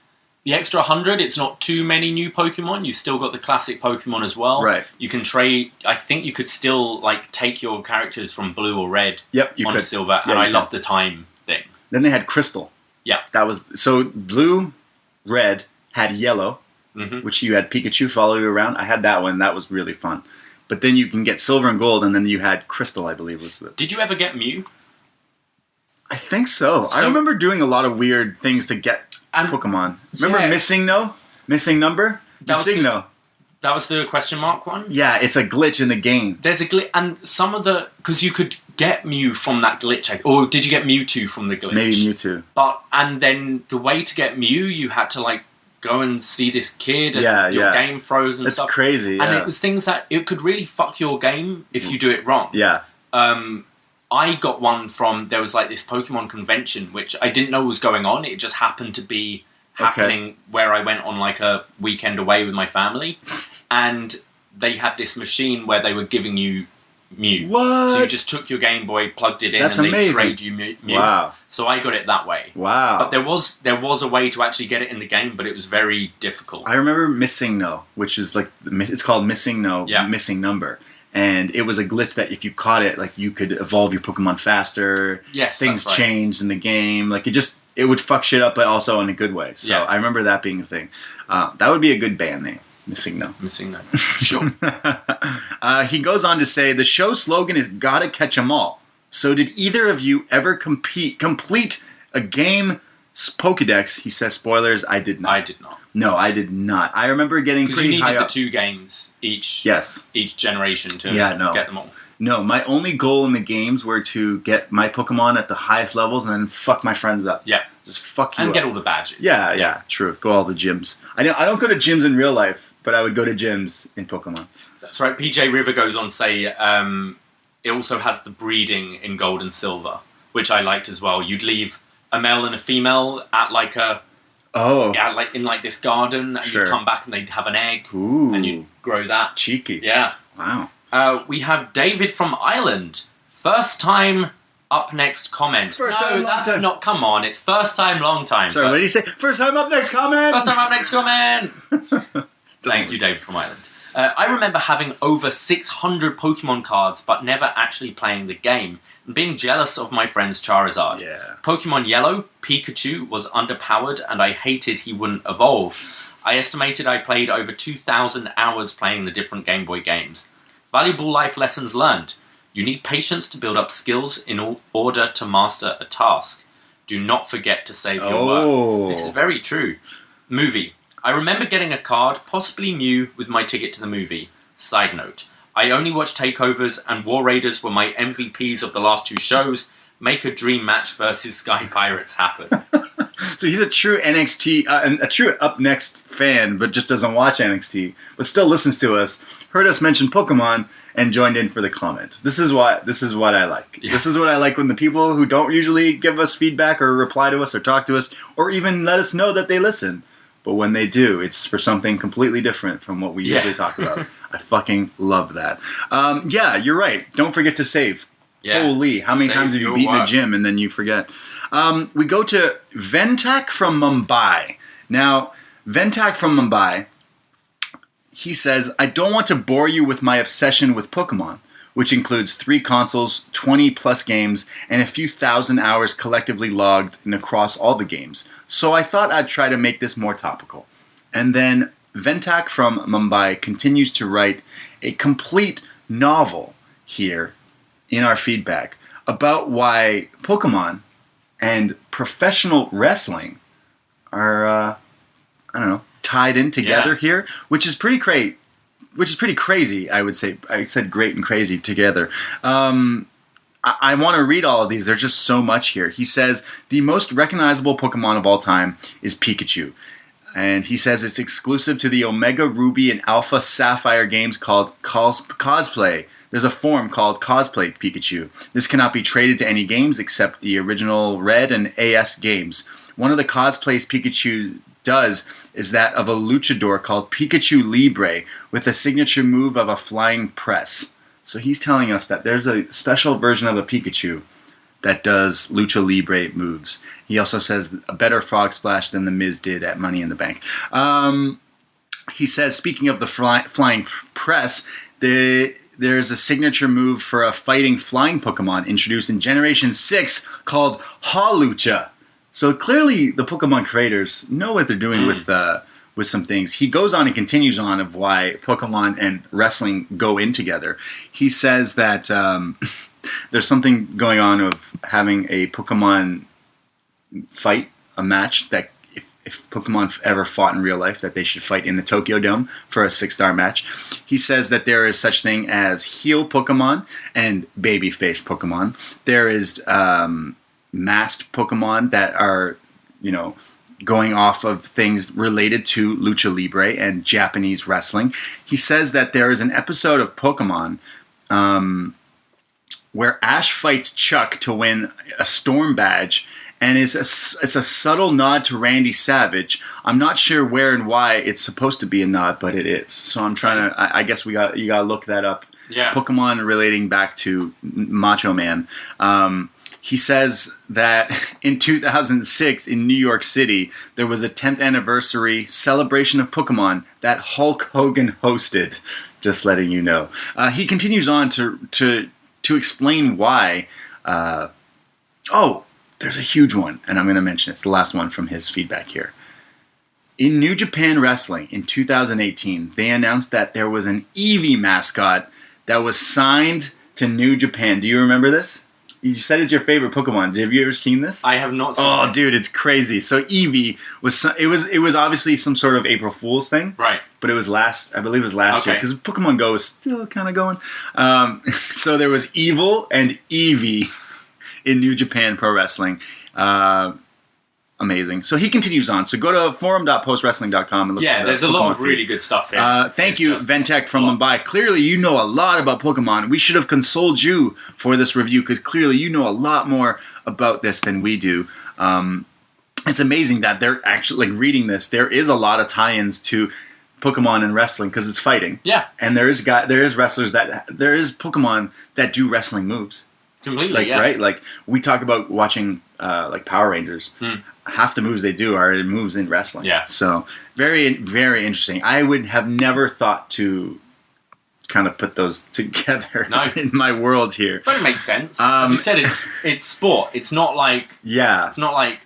the extra 100, it's not too many new Pokemon. You've still got the classic Pokemon as well. Right. You can trade... I think you could still take your characters from Blue or Red onto Silver, and I love the time thing. Then they had Crystal. Yeah. That was... So, Blue, Red had Yellow, which you had Pikachu follow you around. I had that one. That was really fun. But then you can get Silver and Gold, and then you had Crystal, I believe was the... Did you ever get Mew? I think so. I remember doing a lot of weird things to get Pokemon. Remember Missing No? Missing Number? Missing No. That was the question mark one? Yeah, it's a glitch in the game. There's a glitch, and some of the... Because you could get Mew from that glitch. Or did you get Mewtwo from the glitch? Maybe Mewtwo. And then the way to get Mew, you had to, go and see this kid, and your game froze and stuff. It's crazy, And it was things that... It could really fuck your game if you do it wrong. Yeah. I got one from... There was, this Pokemon convention, which I didn't know was going on. It just happened to be happening where I went on, a weekend away with my family. And they had this machine where they were giving you Mew. What? So you just took your Game Boy, plugged it in, That's and amazing. they trade you Mew. Wow. So I got it that way. Wow. But there was a way to actually get it in the game, but it was very difficult. I remember Missing No, which is it's called Missing No, Missing Number. And it was a glitch that if you caught it, you could evolve your Pokemon faster. Yes, things changed in the game. It would fuck shit up, but also in a good way. So I remember that being a thing. That would be a good band name. Missing No. Missing No. Sure. He goes on to say, the show slogan is gotta catch 'em all. So did either of you ever complete a game Pokedex? He says, spoilers, I did not. I did not. No, I did not. I remember getting pretty high up. Because you needed the 2 games each generation to get them all. No, my only goal in the games were to get my Pokemon at the highest levels and then fuck my friends up. Yeah. Just fuck you up. And get all the badges. Yeah, true. Go all the gyms. I don't go to gyms in real life, but I would go to gyms in Pokemon. That's right. PJ River goes on to say it also has the breeding in Gold and Silver, which I liked as well. You'd leave a male and a female at in this garden, and you'd come back and they'd have an egg. Ooh. And you'd grow that. Cheeky. Yeah. Wow. We have David from Ireland. First time upNXT comment. Come on, it's first time, long time. Sorry, what did he say? First time upNXT comment! First time upNXT comment! Thank you, David from Ireland. I remember having over 600 Pokemon cards, but never actually playing the game, and being jealous of my friend's Charizard. Yeah. Pokemon Yellow, Pikachu was underpowered, and I hated he wouldn't evolve. I estimated I played over 2,000 hours playing the different Game Boy games. Valuable life lessons learned. You need patience to build up skills in order to master a task. Do not forget to save your work. This is very true. Movie. I remember getting a card, possibly Mew, with my ticket to the movie. Side note. I only watched takeovers, and War Raiders were my MVPs of the last 2 shows. Make a dream match versus Sky Pirates happen. So he's a true NXT, a true upNXT fan, but just doesn't watch NXT, but still listens to us, heard us mention Pokemon, and joined in for the comment. This is what I like. Yeah. This is what I like when the people who don't usually give us feedback or reply to us or talk to us or even let us know that they listen. But when they do, it's for something completely different from what we usually talk about. I fucking love that. Yeah, you're right. Don't forget to save. Yeah. Holy, how many times have you beaten the gym and then you forget? We go to Ventak from Mumbai. Now, Ventak from Mumbai, he says, I don't want to bore you with my obsession with Pokemon, which includes 3 consoles, 20 plus games, and a few thousand hours collectively logged across all the games. So I thought I'd try to make this more topical. And then Ventak from Mumbai continues to write a complete novel here in our feedback about why Pokemon and professional wrestling are, tied in together here, which is pretty great. Which is pretty crazy, I would say. I said great and crazy together. I want to read all of these. There's just so much here. He says, the most recognizable Pokemon of all time is Pikachu. And he says it's exclusive to the Omega Ruby and Alpha Sapphire games called Cosplay. There's a form called Cosplay Pikachu. This cannot be traded to any games except the original Red and AS games. One of the cosplays Pikachu does is that of a luchador called Pikachu Libre with a signature move of a flying press. So he's telling us that there's a special version of a Pikachu that does Lucha Libre moves. He also says a better frog splash than the Miz did at Money in the Bank. He says, speaking of the flying press, there's a signature move for a fighting flying Pokemon introduced in Generation 6 called Hawlucha. So clearly the Pokemon creators know what they're doing with some things. He goes on and continues on of why Pokemon and wrestling go in together. He says that there's something going on of having a Pokemon fight, a match that if Pokemon ever fought in real life, that they should fight in the Tokyo Dome for a 6-star match. He says that there is such thing as heel Pokemon and babyface Pokemon. There is masked Pokemon that are, going off of things related to Lucha Libre and Japanese wrestling. He says that there is an episode of Pokemon where Ash fights Chuck to win a Storm badge, and it's a subtle nod to Randy Savage. I'm not sure where and why it's supposed to be a nod, but it is. So I'm trying to. I guess you got to look that up. Yeah. Pokemon relating back to Macho Man. He says that in 2006 in New York City, there was a 10th anniversary celebration of Pokemon that Hulk Hogan hosted. Just letting you know. He continues on to explain why. There's a huge one, and I'm going to mention it. It's the last one from his feedback here. In New Japan Wrestling in 2018, they announced that there was an Eevee mascot that was signed to New Japan. Do you remember this? You said it's your favorite Pokemon. Have you ever seen this? I have not seen this. Oh, dude, it's crazy. So Eevee was obviously some sort of April Fool's thing. Right. But I believe it was last year, because Pokemon Go is still kind of going. So there was Evil and Eevee in New Japan Pro Wrestling. Amazing. So he continues on. So go to forum.postwrestling.com and look for there's a lot of really good stuff here. Thank you, Ventek from Mumbai. Clearly, you know a lot about Pokemon. We should have consoled you for this review because clearly you know a lot more about this than we do. It's amazing that they're actually reading this. There is a lot of tie-ins to Pokemon and wrestling because it's fighting. Yeah. And there is wrestlers there is Pokemon that do wrestling moves. Completely, Right? Like, we talk about watching, Power Rangers. Half the moves they do are moves in wrestling. Yeah. So, very, very interesting. I would have never thought to kind of put those together in my world here. But it makes sense. As you said, it's sport. It's not like... Yeah. It's not like...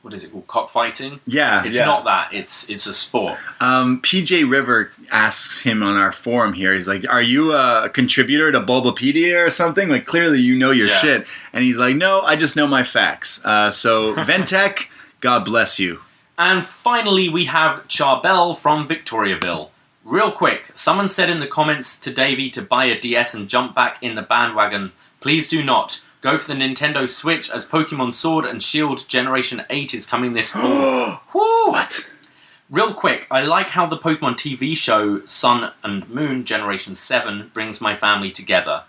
what is it called? Cockfighting? Yeah. It's not that. It's a sport. PJ River asks him on our forum here, he's like, are you a contributor to Bulbapedia or something? Like, clearly you know your shit. And he's like, no, I just know my facts. So, Ventek, God bless you. And finally, we have Charbel from Victoriaville. Real quick, someone said in the comments to Davey to buy a DS and jump back in the bandwagon. Please do not. Go for the Nintendo Switch as Pokemon Sword and Shield Generation 8 is coming this fall. What? Real quick, I like how the Pokemon TV show Sun and Moon Generation 7 brings my family together.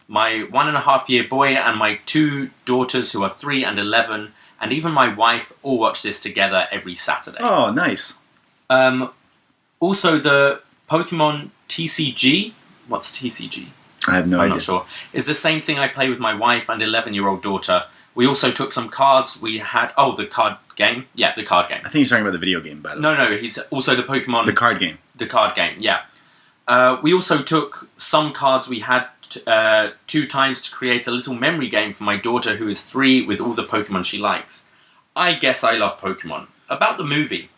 My 1.5-year boy and my 2 daughters who are 3 and 11, and even my wife all watch this together every Saturday. Oh, nice. Also, the Pokemon TCG. What's TCG? I have no idea. I'm not sure. It's the same thing I play with my wife and 11-year-old daughter. We also took some cards. We had... Oh, the card game? Yeah, the card game. I think he's talking about the video game, by the way. No, he's also the Pokemon... The card game. The card game, yeah. We also took some cards we had 2 times to create a little memory game for my daughter, who is 3, with all the Pokemon she likes. I guess I love Pokemon. About the movie,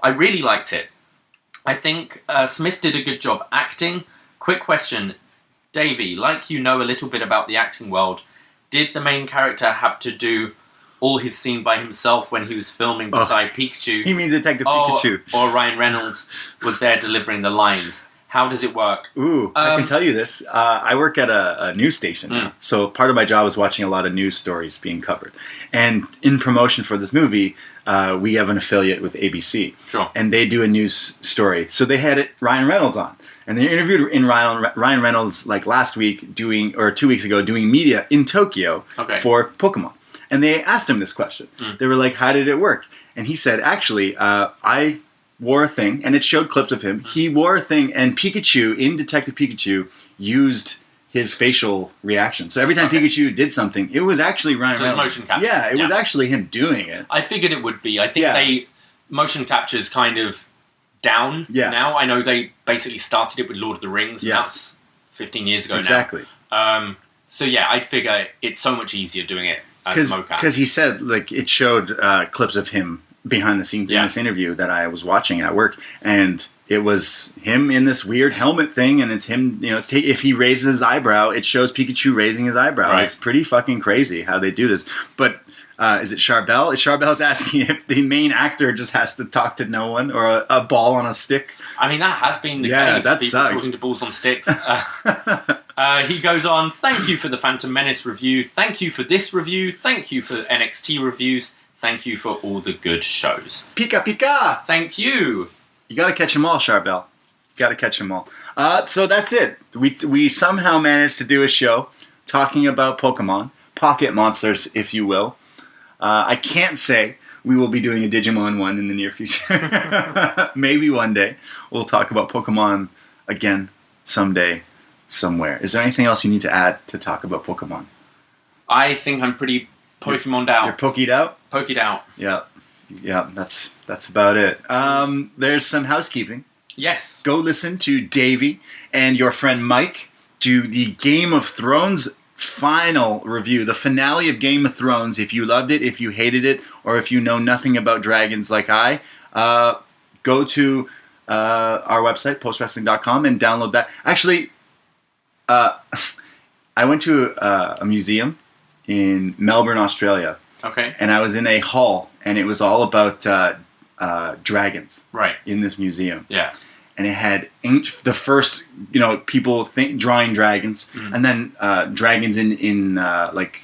I really liked it. I think Smith did a good job acting. Quick question, Davey, like you know a little bit about the acting world, did the main character have to do all his scene by himself when he was filming beside Pikachu? You mean Detective Pikachu. Or Ryan Reynolds was there delivering the lines? How does it work? Ooh, I can tell you this. I work at a news station now. So part of my job is watching a lot of news stories being covered. And in promotion for this movie, we have an affiliate with ABC. Sure. And they do a news story. So they had Ryan Reynolds on. And they interviewed Ryan Reynolds like last week 2 weeks ago doing media in Tokyo for Pokemon. And they asked him this question. They were like, how did it work? And he said, actually, I wore a thing, and it showed clips of him. He wore a thing, and Pikachu, in Detective Pikachu, used his facial reaction. So every time Pikachu did something, it was actually Ryan Reynolds. Motion capture. Yeah, it was actually him doing it. I figured it would be. I think motion capture's kind of down now. I know they basically started it with Lord of the Rings. Yes. That's 15 years ago exactly. now. So yeah, I'd figure it's so much easier doing it as mocap. Because he said, like, it showed clips of him behind the scenes in this interview that I was watching at work, and it was him in this weird helmet thing, and it's him, if he raises his eyebrow, it shows Pikachu raising his eyebrow. Right. It's pretty fucking crazy how they do this. But is it Charbel? Charbel's asking if the main actor just has to talk to no one, or a ball on a stick. I mean, that has been the case. That people sucks. Talking to balls on sticks. He goes on, thank you for the Phantom Menace review, thank you for this review, thank you for NXT reviews, thank you for all the good shows. Pika Pika! Thank you! You gotta catch them all, Charbel. You gotta catch them all. So that's it. We somehow managed to do a show talking about Pokemon, Pocket Monsters, if you will. I can't say we will be doing a Digimon one in the near future. Maybe one day we'll talk about Pokemon again someday, somewhere. Is there anything else you need to add to talk about Pokemon? I think I'm pretty Pokemon'd out. You're pokeyed out? Pokeyed out. Yeah, that's about it. There's some housekeeping. Yes. Go listen to Davey and your friend Mike do the Game of Thrones final review, the finale of Game of Thrones. If you loved it, if you hated it, or if you know nothing about dragons like I, go to our website, postwrestling.com, and download that. Actually, I went to a museum in Melbourne, Australia. Okay. And I was in a hall, and it was all about dragons. Right. In this museum. Yeah. And it had the first, people drawing dragons, and then dragons in like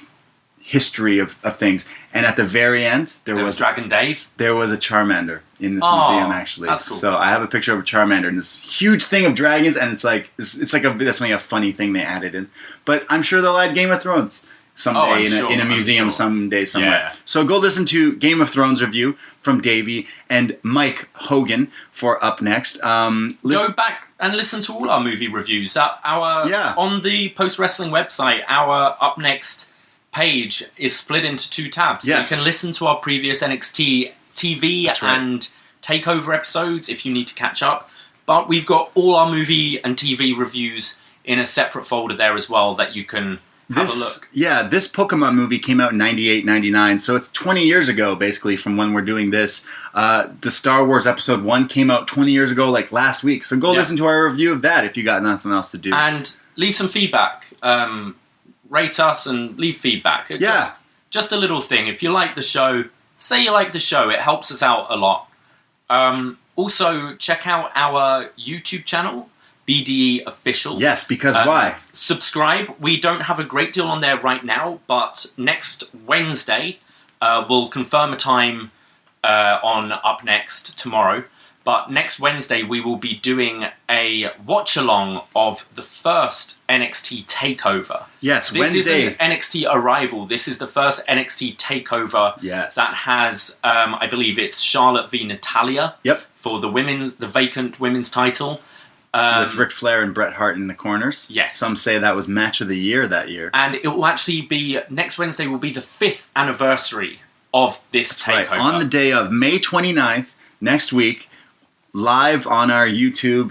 history of things. And at the very end, there was Dragon Dave. There was a Charmander in this museum, actually. That's cool. So I have a picture of a Charmander and this huge thing of dragons, and it's like that's a funny thing they added in. But I'm sure they'll add Game of Thrones someday in a museum someday somewhere. Yeah. So go listen to Game of Thrones review from Davey and Mike Hogan for Up Next. Go back and listen to all our movie reviews. On the Post Wrestling website, our Up Next page is split into 2 tabs. Yes. So you can listen to our previous NXT TV and Takeover episodes if you need to catch up. But we've got all our movie and TV reviews in a separate folder there as well that you can have a look. Yeah, this Pokemon movie came out in 98, 99, so it's 20 years ago, basically, from when we're doing this. The Star Wars Episode 1 came out 20 years ago, like last week, so go listen to our review of that if you got nothing else to do. And leave some feedback. Rate us and leave feedback. Just a little thing. If you like the show, say you like the show. It helps us out a lot. Also, check out our YouTube channel, BDE Official. Yes, because why? Subscribe. We don't have a great deal on there right now, but next Wednesday, we'll confirm a time on Up Next tomorrow. But next Wednesday, we will be doing a watch-along of the first NXT TakeOver. Yes, Wednesday. This isn't NXT Arrival. This is the first NXT TakeOver that has, I believe it's Charlotte v. Natalya for the vacant women's title. With Ric Flair and Bret Hart in the corners. Yes. Some say that was match of the year that year. And it will actually be, next Wednesday will be the 5th anniversary of this takeover. Right. On the day of May 29th, next week, live on our YouTube,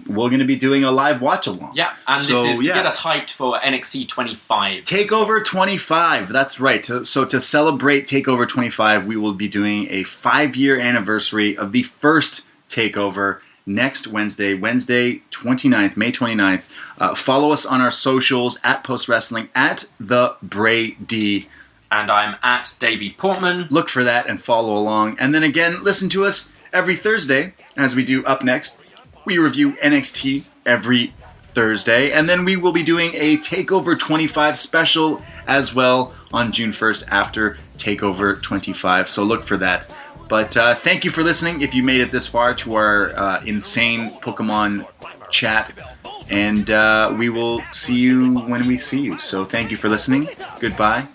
we're going to be doing a live watch-along. Yeah, and this is to get us hyped for NXT 25. TakeOver 25, that's right. So to celebrate TakeOver 25, we will be doing a 5-year anniversary of the first TakeOver next Wednesday, May 29th. Follow us on our socials, at Post Wrestling, at the Brady. And I'm at Davie Portman. Look for that and follow along. And then again, listen to us every Thursday as we do Up Next. We review NXT every Thursday. And then we will be doing a TakeOver 25 special as well on June 1st after TakeOver 25. So look for that. But thank you for listening if you made it this far to our insane Pokemon chat. And we will see you when we see you. So thank you for listening. Goodbye.